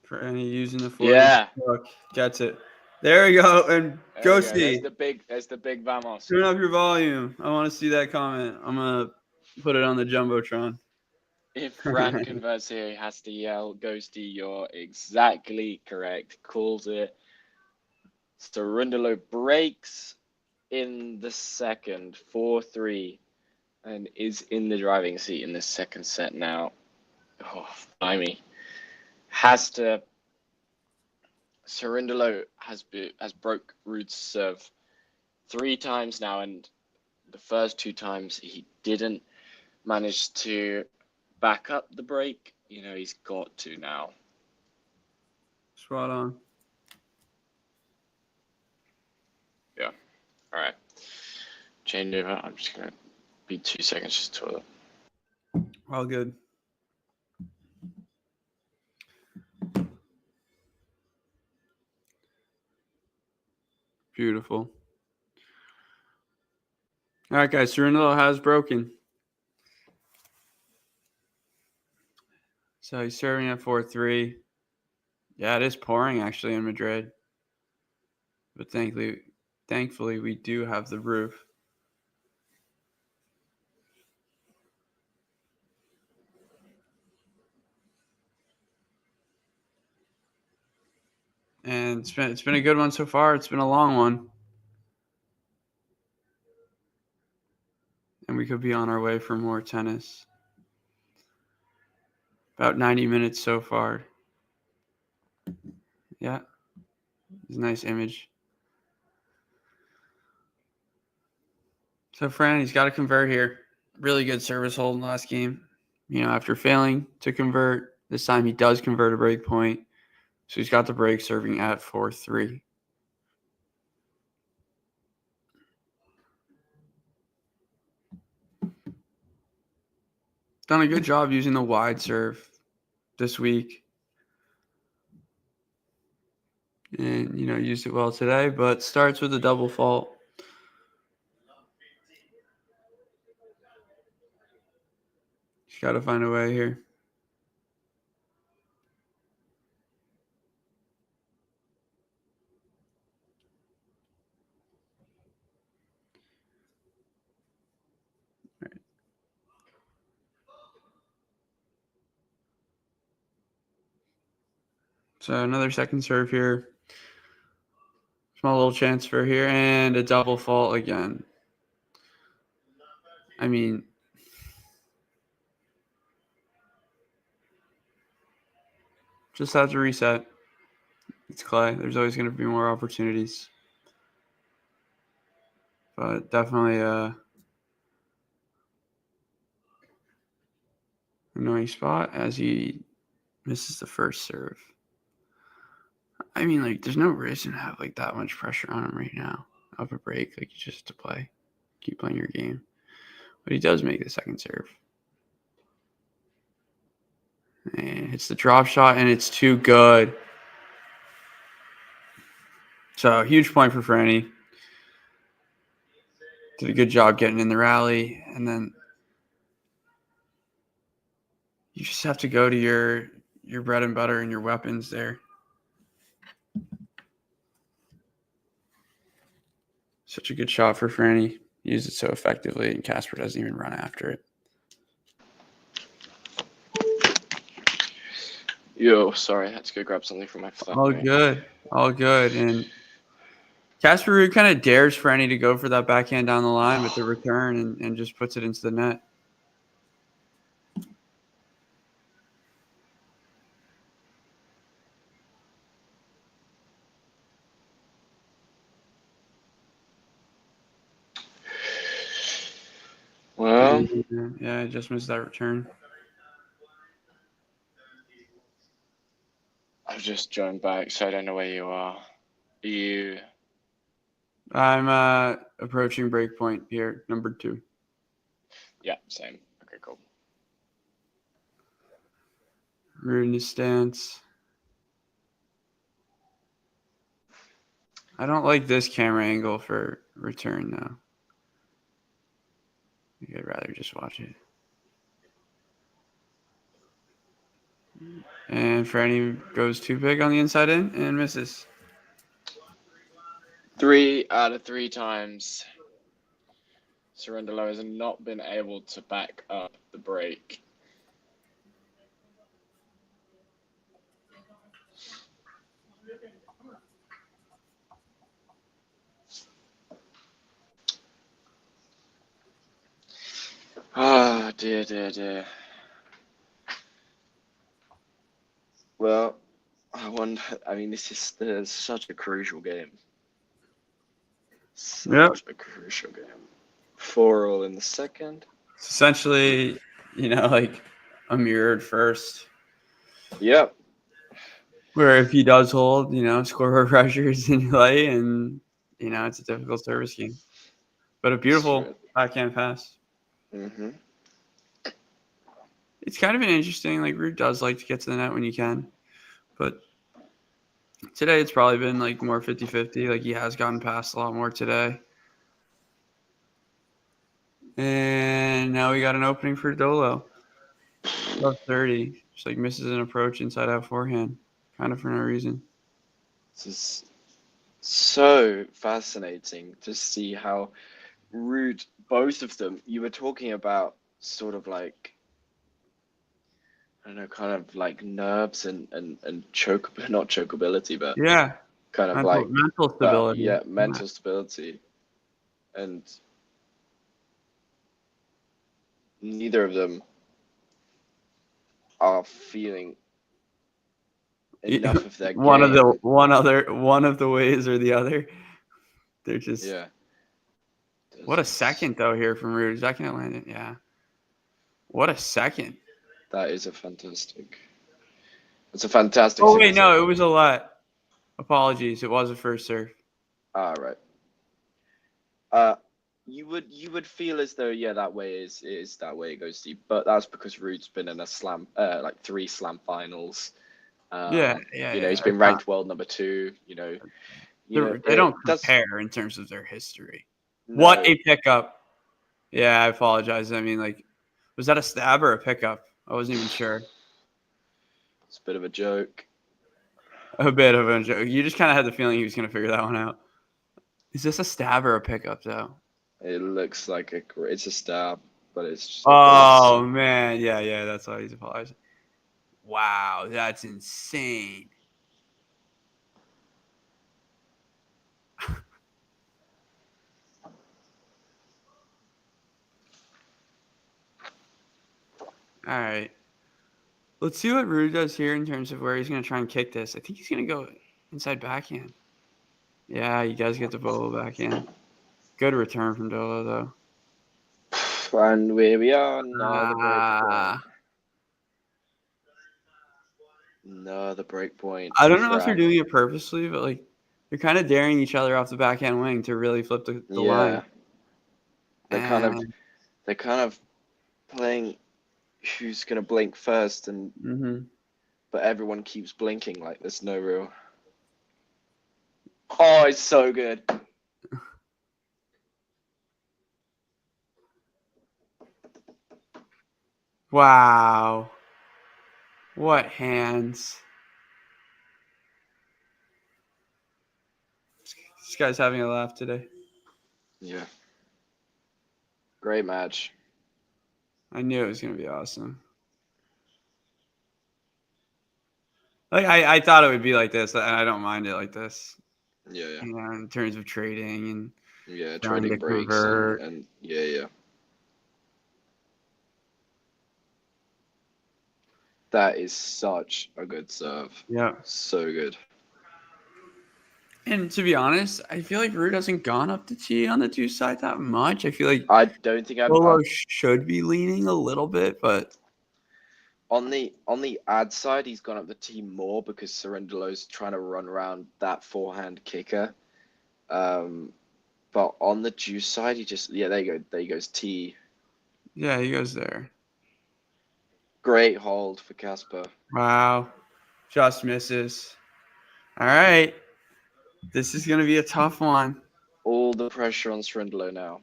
For any using the forward. Yeah. Gets it. There we go. And Ghosty. There's the big vamos. Turn up your volume. I want to see that comment. I'm going to put it on the Jumbotron. If Fran converts here, he has to yell, Ghosty, you're exactly correct. Calls it. Cerundolo breaks in the second, 4-3, and is in the driving seat in the second set now. Oh, blimey. Cerundolo has broke Ruud's serve 3 times now, and the first 2 times he didn't manage to back up the break. You know, he's got to now. Spot on. Yeah. All right. Change over. I'm just going to be 2 seconds just to. All good. Beautiful. All right, guys. Cerundolo has broken. So he's serving at 4-3. Yeah, it is pouring actually in Madrid. But thankfully, we do have the roof. And it's been a good one so far. It's been a long one. And we could be on our way for more tennis. About 90 minutes so far. Yeah. It's a nice image. So Fran, he's got to convert here. Really good service hold in the last game. After failing to convert, this time he does convert a break point. So he's got the break serving at 4-3. Done a good job using the wide serve this week. And, used it well today, but starts with a double fault. He's got to find a way here. So another second serve here. Small little chance for here and a double fault again. I mean, just have to reset. It's clay. There's always going to be more opportunities. But definitely annoying spot as he misses the first serve. I mean, there's no reason to have that much pressure on him right now. Up a break, you just have to play. Keep playing your game. But he does make the second serve. And hits the drop shot, and it's too good. So, huge point for Franny. Did a good job getting in the rally. And then you just have to go to your bread and butter and your weapons there. Such a good shot for Franny. He used it so effectively, and Casper doesn't even run after it. Yo, sorry, I had to go grab something from my phone. All good. And Casper Ruud kind of dares Franny to go for that backhand down the line with the return and just puts it into the net. Well, yeah, I just missed that return. I've just joined back, so I don't know where you are. I'm approaching break point here, number 2. Yeah, same. Okay, cool. Ruud in his stance. I don't like this camera angle for return, though. I think I'd rather just watch it. And Franny goes too big on the inside in and misses. 3 out of 3 times, Cerundolo has not been able to back up the break. Ah, dear. Well, I wonder. I mean, this is such a crucial game. Such a crucial game. 4-all in the second. It's essentially, a mirrored first. Yep. Where if he does hold, scorer pressure is in play, and it's a difficult service game. But a beautiful backhand pass. Mm-hmm. It's kind of an interesting. Ruud does like to get to the net when you can, but today it's probably been more 50-50. He has gotten past a lot more today. And now we got an opening for Dolo. Above 30. Just like misses an approach inside out forehand. Kind of for no reason. This is so fascinating to see how Ruud, both of them, you were talking about sort of like, I don't know, kind of like nerves and not chokeability, but Yeah. kind of Mental stability. yeah, mental stability. And neither of them are feeling enough of their one game. one of the ways or the other. They're just Yeah. What a second though here from Ruud. Second at landing. Yeah. What a second. That is a fantastic. It's a fantastic. Oh wait, no, it was a let. Apologies, it was a first serve. Ah, right. You would feel as though that way is that way it goes deep, but that's because Ruud's been in a slam, like 3 slam finals. Yeah. He's been ranked world number 2. They don't compare in terms of their history. No. What a pickup! Yeah, I apologize. I mean, like, was that a stab or a pickup? I wasn't even sure. It's a bit of a joke. A bit of a joke. You just kind of had the feeling he was going to figure that one out. Is this a stab or a pickup, though? It looks like it's a stab, but it's just. Oh man, yeah. That's why he's apologizing. Wow, that's insane. All right. Let's see what Ruud does here in terms of where he's going to try and kick this. I think he's going to go inside backhand. Yeah, you guys get the Bolo backhand. Good return from Dolo, though. And where we are, another break point. I don't know if they're doing it purposely, but like they're kind of daring each other off the backhand wing to really flip the line. They're kind of playing who's gonna blink first, and but everyone keeps blinking like there's no real. Oh, it's so good. Wow. What hands. This guy's having a laugh today. Yeah. Great match. I knew it was going to be awesome. Like I thought it would be like this, and I don't mind it like this. Yeah. In terms of trading and trading breaks and yeah. That is such a good serve. Yeah. So good. And to be honest, I feel like Ruud hasn't gone up the tee on the 2 side that much. I feel like I don't think Polo should be leaning a little bit, but on the ad side, he's gone up the tee more because Cerundolo's trying to run around that forehand kicker. But on the juice side, he just there you go. There he goes tee. Yeah, he goes there. Great hold for Casper. Wow. Just misses. All right. This is going to be a tough one. All the pressure on Cerundolo now.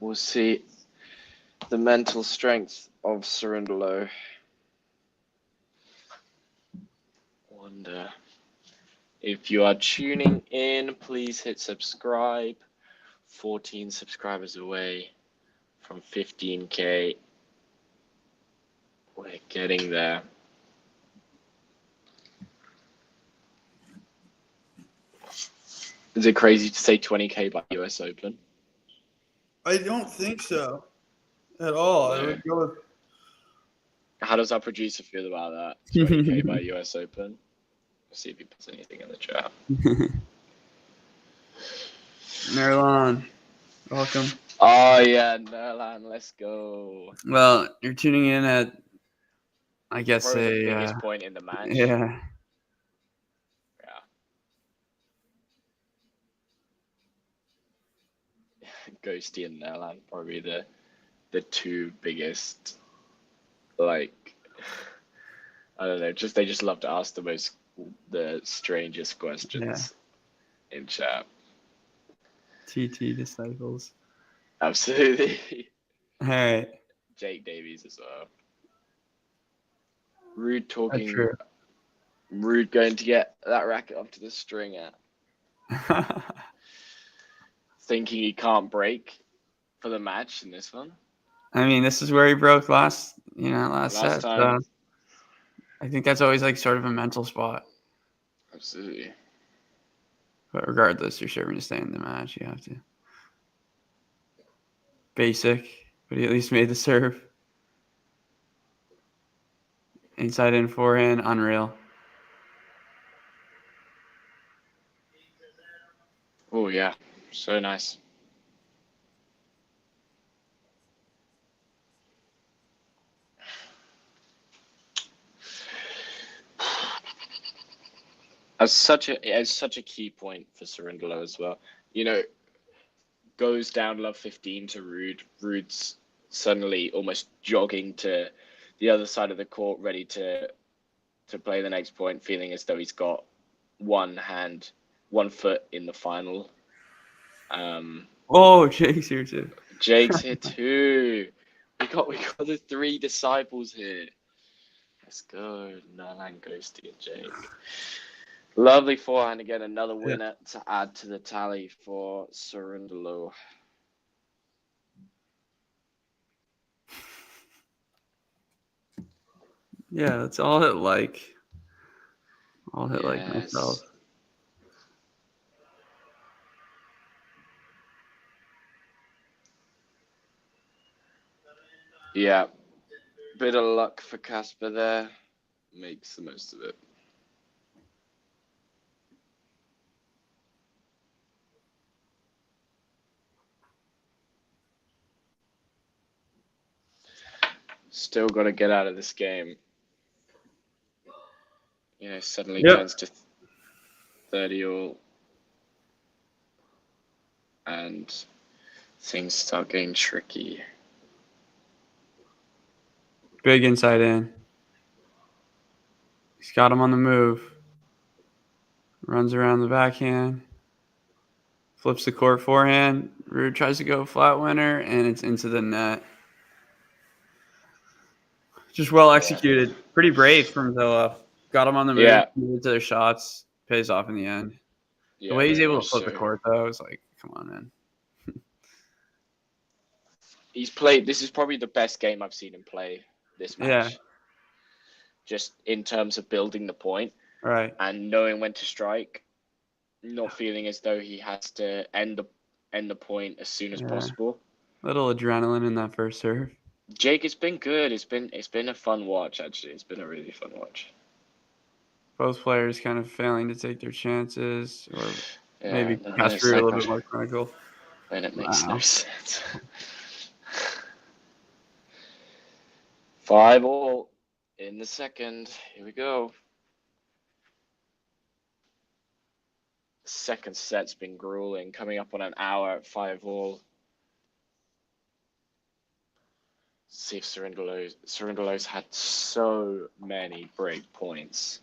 We'll see the mental strength of Cerundolo. Wonder if you are tuning in, please hit subscribe. 14 subscribers away from 15K. We're getting there. Is it crazy to say 20K by US Open? I don't think so at all. No. I would go with... How does our producer feel about that? 20K by US Open? Let's see if he puts anything in the chat. Nerlon, welcome. Oh, yeah, Nerlan, let's go. Well, you're tuning in at, I guess, probably the biggest point in the match. Yeah. Ghosty and Nerland, probably the two biggest, like, I don't know, they just love to ask the strangest questions in chat. TT disciples. Absolutely. All right. Jake Davies as well. Ruud That's talking. true. Ruud going to get that racket up to the stringer, thinking he can't break for the match in this one. I mean, this is where he broke last set. Time. So I think that's always like sort of a mental spot. Absolutely. But regardless, you're serving to stay in the match. You have to. Basic, but he at least made the serve. Inside in forehand, unreal. Oh yeah, so nice. As such a key point for Cerundolo as well. You know, goes down love 15 to Ruud. Ruud's suddenly almost jogging to the other side of the court, ready to play the next point, feeling as though he's got one foot in the final. Oh, Jake's here too. Jake's here too. We got the three disciples here. Let's go, Nalan, Ghosty, and Jake. Lovely forehand again, another winner to add to the tally for Cerundolo. Yeah, that's all hit like. All hit like myself. Yeah, bit of luck for Casper there. Makes the most of it. Still got to get out of this game. You know, suddenly turns to 30 all. And things start getting tricky. Big inside in. He's got him on the move. Runs around the backhand. Flips the court forehand. Ruud tries to go flat winner, and it's into the net. Just well executed. Yeah. Pretty brave from Villa. Got him on the move. Moved to their shots. Pays off in the end. Yeah, the way he's able to flip the court, though, is like, come on, man. He's played. This is probably the best game I've seen him play this match. Yeah. Just in terms of building the point. Right. And knowing when to strike. Not feeling as though he has to end the point as soon as possible. Little adrenaline in that first serve. Jake, it's been good. It's been a fun watch, actually. It's been a really fun watch. Both players kind of failing to take their chances, or maybe Casper a little bit more clinical. And it makes no sense. 5 all in the second. Here we go. Second set's been grueling, coming up on an hour at 5 all. See if Cerundolo's had so many break points.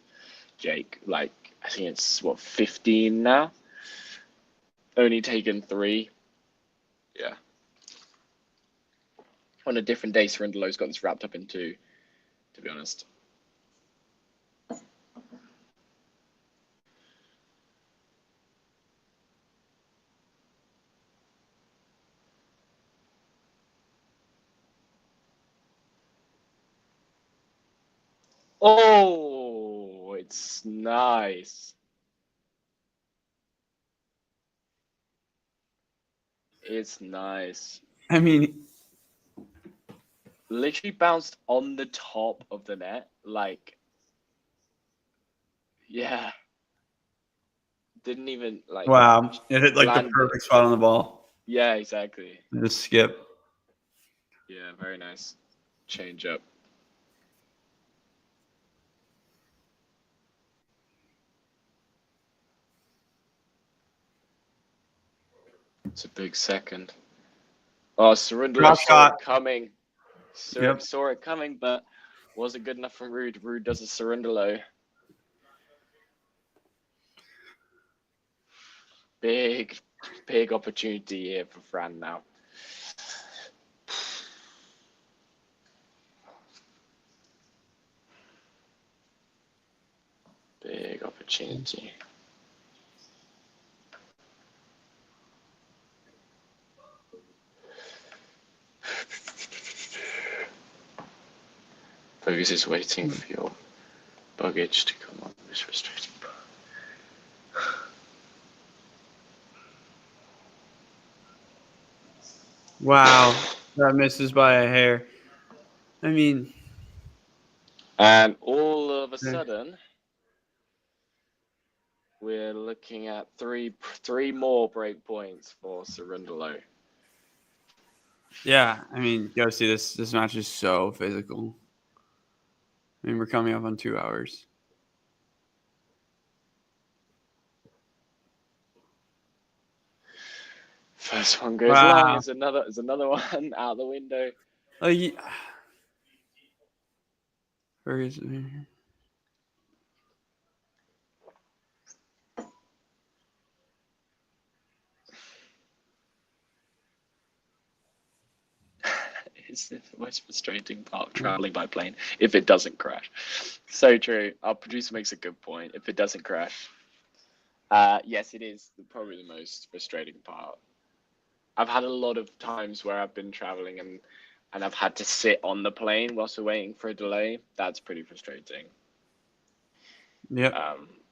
Jake, like, I think it's 15 now. Only taken 3. Yeah. On a different day, Cerundolo's got this wrapped up in 2, to be honest. Oh, it's nice. It's nice. I mean, literally bounced on the top of the net. Like, yeah. Didn't even, like... Wow. It hit, like, the perfect spot on the ball. Yeah, exactly. Just skip. Yeah, very nice. Change up. It's a big second. Oh, Cerundolo Drop saw shot. it coming. Yep. Saw it coming, but wasn't good enough from Ruud. Ruud does a Cerundolo. Big opportunity here for Fran now. Big opportunity. Bogus is waiting for your luggage to come on. This frustrating part. Wow. That misses by a hair. I mean, And all of a sudden, we're looking at three more break points for Cerundolo. yeah. I mean, go see this. This match is so physical. I mean, we're coming up on 2 hours. First one goes Wow. long. Is another one out the window. Like, where is it? It's the most frustrating part of traveling by plane if it doesn't crash. So true. Our producer makes a good point. If it doesn't crash, yes, it is probably the most frustrating part. I've had a lot of times where I've been traveling and I've had to sit on the plane whilst we're waiting for a delay. That's pretty frustrating. Yep.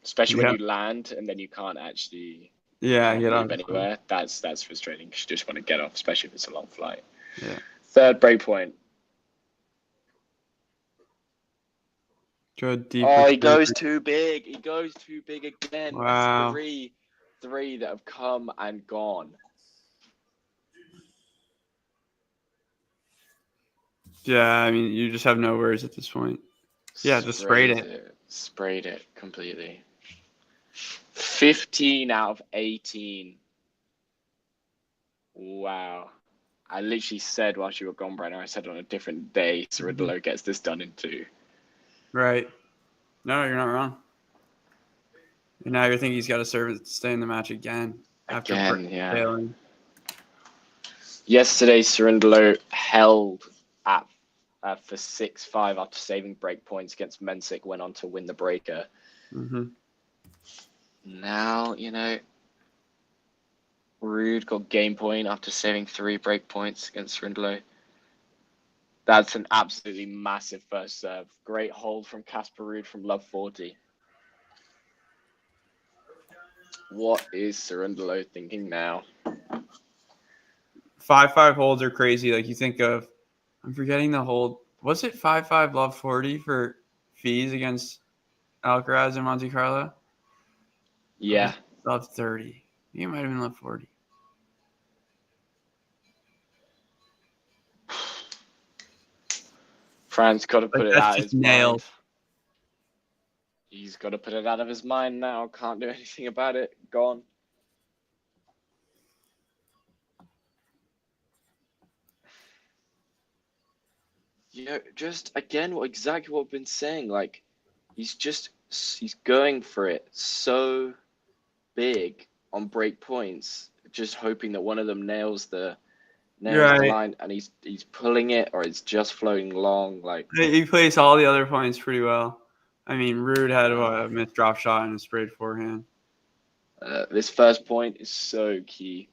Especially when you land and then you can't actually get move on anywhere. That's frustrating. You just want to get off, especially if it's a long flight. Yeah. Third break point. Go deep. Oh, he goes too big. He goes too big again. Wow. That's three that have come and gone. Yeah, I mean, you just have no words at this point. Yeah, just sprayed it. Sprayed it completely. 15 out of 18. Wow. I literally said whilst you were gone, Brenner, I said on a different day, Cerundolo gets this done in 2. Right. No, you're not wrong. And now you're thinking he's got to serve it to stay in the match again. Yeah. Failing. Yesterday, Cerundolo held at for 6-5 after saving break points against Mensik, went on to win the breaker. Mm-hmm. Now, Ruud got game point after saving 3 break points against Cerundolo. That's an absolutely massive first serve. Great hold from Casper Ruud from Love 40. What is Cerundolo thinking now? 5-5 holds are crazy. Like you think of, I'm forgetting the hold. Was it 5-5 Love 40 for fees against Alcaraz and Monte Carlo? Yeah. Love 30. I think it might have been Love 40. Fran's got to put it out of his mind. He's got to put it out of his mind now. Can't do anything about it. Gone. Just again, exactly what I've been saying. Like, he's going for it so big on break points, just hoping that one of them nails the line, and he's pulling it or it's just floating long. Like, he plays all the other points pretty well. I mean, Ruud had a missed drop shot and a sprayed forehand. This first point is so key.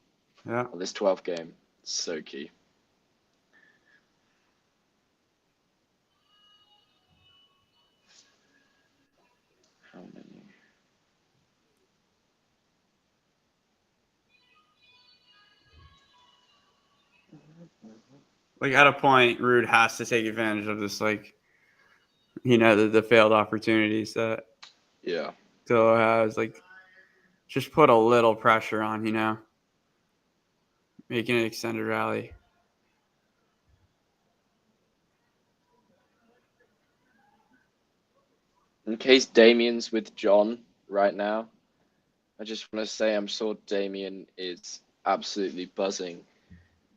Yeah. This 12th game, so key. How many? Like at a point, Ruud has to take advantage of this, like, the failed opportunities that Dilo has. Like, just put a little pressure on, making an extended rally. In case Damien's with John right now, I just want to say I'm sure Damien is absolutely buzzing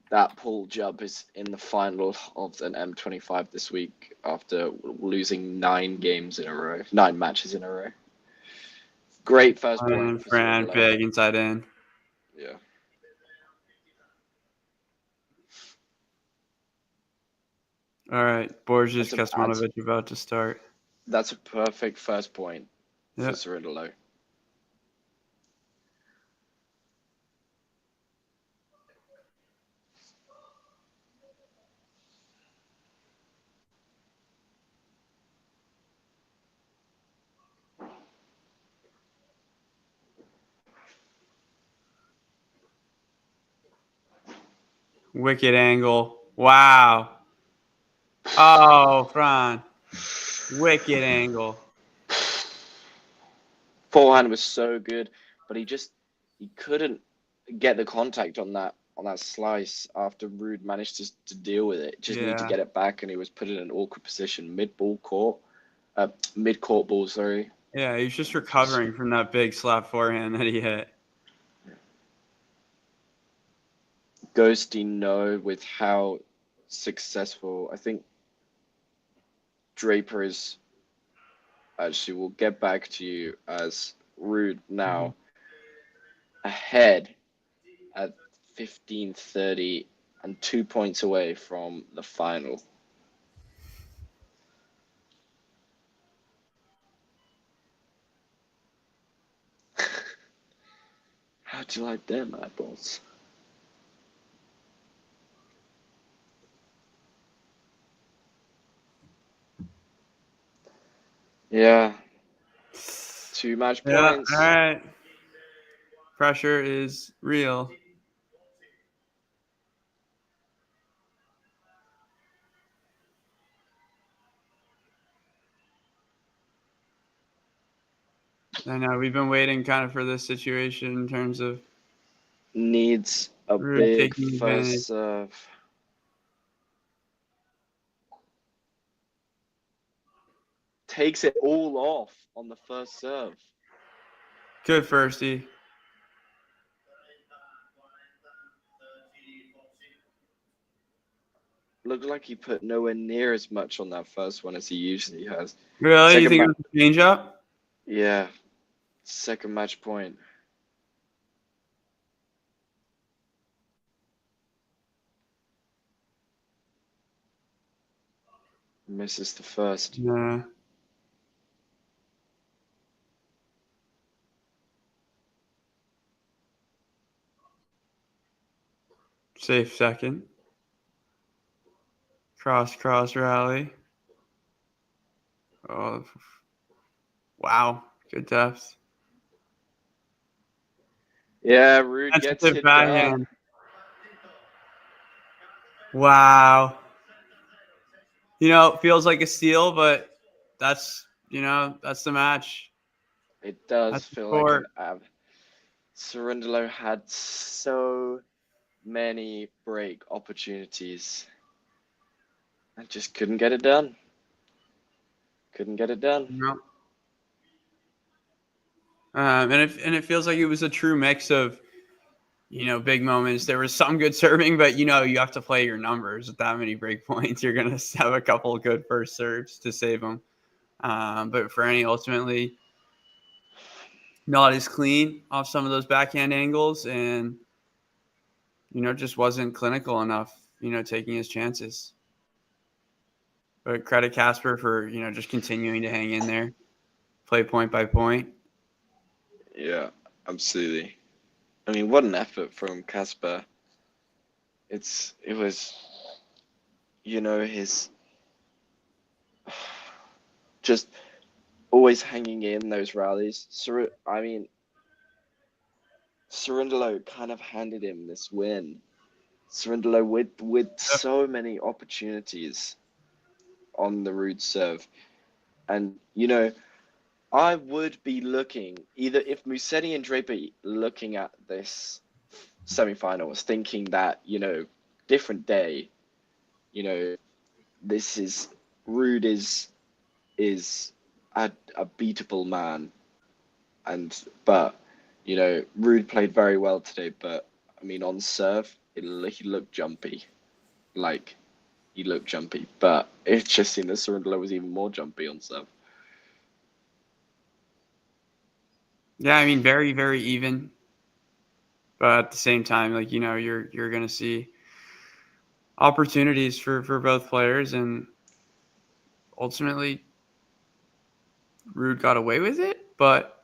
that Paul Jubb is in the final of an M25 this week after losing 9 matches in a row. Great first point for Fran, Cerundolo. big inside in. Yeah. All right, Borges, That's Kecmanovic about to start. That's a perfect first point for Yep. Cerundolo. Wicked angle. Wow. Oh, Fran. Wicked angle. Forehand was so good, but he couldn't get the contact on that slice after Ruud managed to deal with it. Just need to Yeah. get it back, and he was put in an awkward position mid court ball. Sorry. Yeah, he's just recovering from that big slap forehand that he hit. Ghosty no with how successful I think Draper is. Actually, we'll get back to you as Ruud now ahead at 15:30 and 2 points away from the final. How'd you like them eyeballs? Yeah. 2 match points. All right. Pressure is real. I know we've been waiting kind of for this situation in terms of Needs a Ruud big taking advantage. first serve. Takes it all off on the first serve. Good firstie. Looked like he put nowhere near as much on that first one as he usually has. Really? You Second think it was a change up? Yeah. Second match point. Misses the first. Yeah. Safe second. Cross rally. Oh, wow. Good depth. Yeah, Ruud That's gets a it backhand. done. Wow. You know, it feels like a steal, but that's the match. It does That's the feel like score. an ab. Cerundolo had so many break opportunities and just couldn't get it done. Couldn't get it done. No. And it feels like it was a true mix of, big moments. There was some good serving, but you have to play your numbers with that many break points. You're gonna have a couple of good first serves to save them. But Franny ultimately not as clean off some of those backhand angles, and just wasn't clinical enough. Taking his chances. But credit Casper for just continuing to hang in there, play point by point. Yeah, absolutely. I mean, what an effort from Casper. It was, his just always hanging in those rallies. Cerundolo kind of handed him this win. Cerundolo with so many opportunities on the Ruud serve. And, I would be looking, either if Musetti and Draper looking at this semi-finals, thinking that, different day, this is, Ruud is a beatable man. But Ruud played very well today, but I mean, on serve, he looked jumpy. Like, he looked jumpy. But it just seemed that Cerundolo was even more jumpy on serve. Yeah, I mean, very, very even. But at the same time, like, you know, you're going to see opportunities for both players, and ultimately Ruud got away with it. But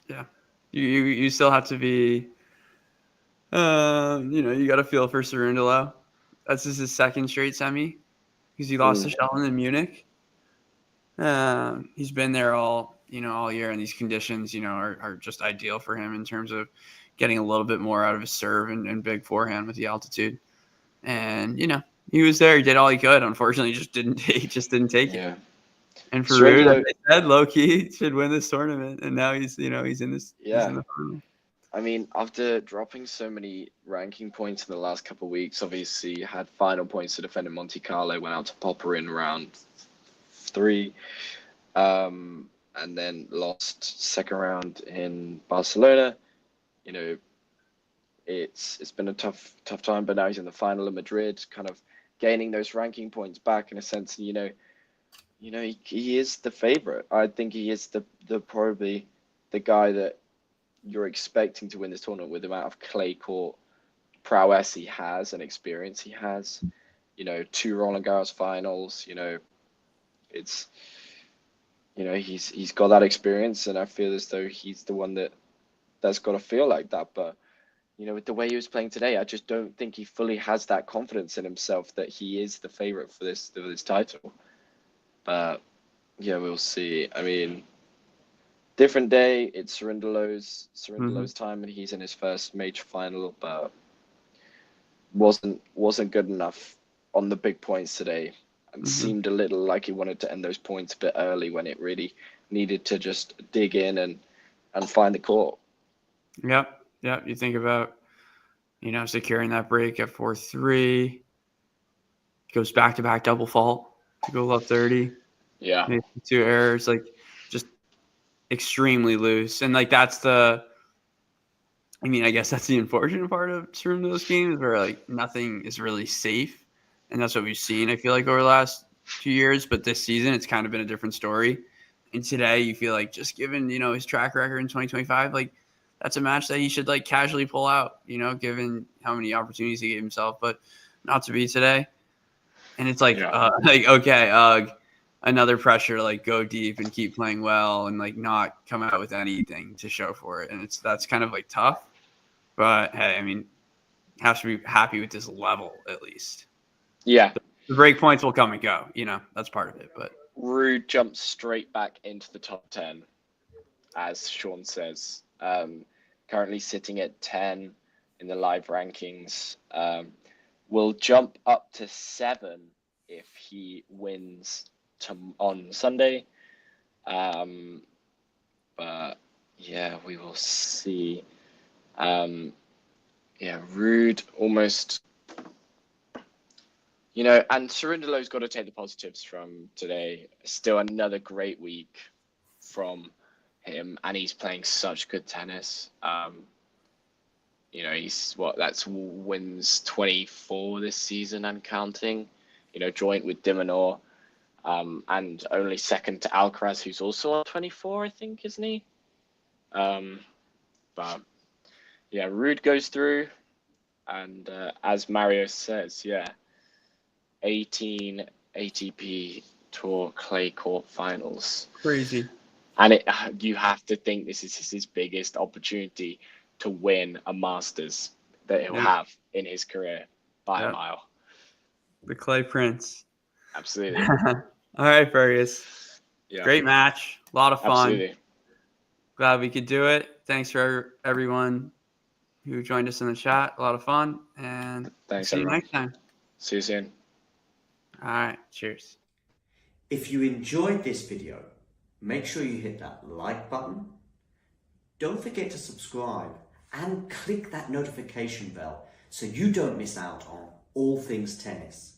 yeah, you still have to be, you know, you got to feel for Cerundolo. That's just his second straight semi because he lost to Sheldon in Munich. He's been there all year, and these conditions, you know, are just ideal for him in terms of getting a little bit more out of his serve and big forehand with the altitude. And, you know, he was there, he did all he could. Unfortunately, he just didn't take it. Yeah. And for Ruud, as I said, low key should win this tournament, and now he's in this. Yeah. He's in the final. I mean, after dropping so many ranking points in the last couple of weeks, obviously had final points to defend in Monte Carlo, went out to Popper in round 3, and then lost second round in Barcelona. You know, it's been a tough time, but now he's in the final in Madrid, kind of gaining those ranking points back in a sense. And, you know, he is the favorite. I think he is the probably the guy that you're expecting to win this tournament with the amount of clay court prowess he has and experience he has. You know, 2 Roland Garros finals. You know, it's, you know, he's got that experience, and I feel as though he's the one that's got to feel like that. But, you know, with the way he was playing today, I just don't think he fully has that confidence in himself that he is the favorite for this title. But yeah, we'll see. I mean, different day. It's Cerundolo's time, and he's in his first major final, but wasn't good enough on the big points today, and seemed a little like he wanted to end those points a bit early when it really needed to just dig in and find the court. Yep. You think about, you know, securing that break at 4-3, goes back-to-back double fault to go up 30. Yeah. Maybe 2 errors, like just extremely loose. And like I guess that's the unfortunate part of Cerundolo's games, where like nothing is really safe. And that's what we've seen, I feel like, over the last 2 years. But this season, it's kind of been a different story. And today, you feel like, just given, you know, his track record in 2025, like that's a match that he should like casually pull out, you know, given how many opportunities he gave himself, but not to be today. And it's like, okay, another pressure to like go deep and keep playing well and like not come out with anything to show for it. And that's kind of like tough. But hey, I mean, have to be happy with this level at least. Yeah. The break points will come and go, you know, that's part of it. But Ruud jumps straight back into the top 10, as Sean says. Currently sitting at 10 in the live rankings. Will jump up to 7 if he wins on Sunday. But yeah, we will see. Ruud almost, you know, and Cerundolo's got to take the positives from today. Still another great week from him, and he's playing such good tennis. You know, that's wins 24 this season and counting, you know, joint with Dimonor, and only second to Alcaraz, who's also on 24, I think, isn't he? But yeah, Ruud goes through, and as Mario says, 18 ATP Tour clay court finals. crazy. And you have to think this is his biggest opportunity to win a Masters that he'll have in his career by a mile. The Clay Prince. Absolutely. All right, Fergus. Yeah. Great match. A lot of fun. Absolutely. Glad we could do it. Thanks for everyone who joined us in the chat. A lot of fun. And thanks, see everyone. you next time. See you soon. All right. Cheers. If you enjoyed this video, make sure you hit that like button. Don't forget to subscribe and click that notification bell so you don't miss out on all things tennis.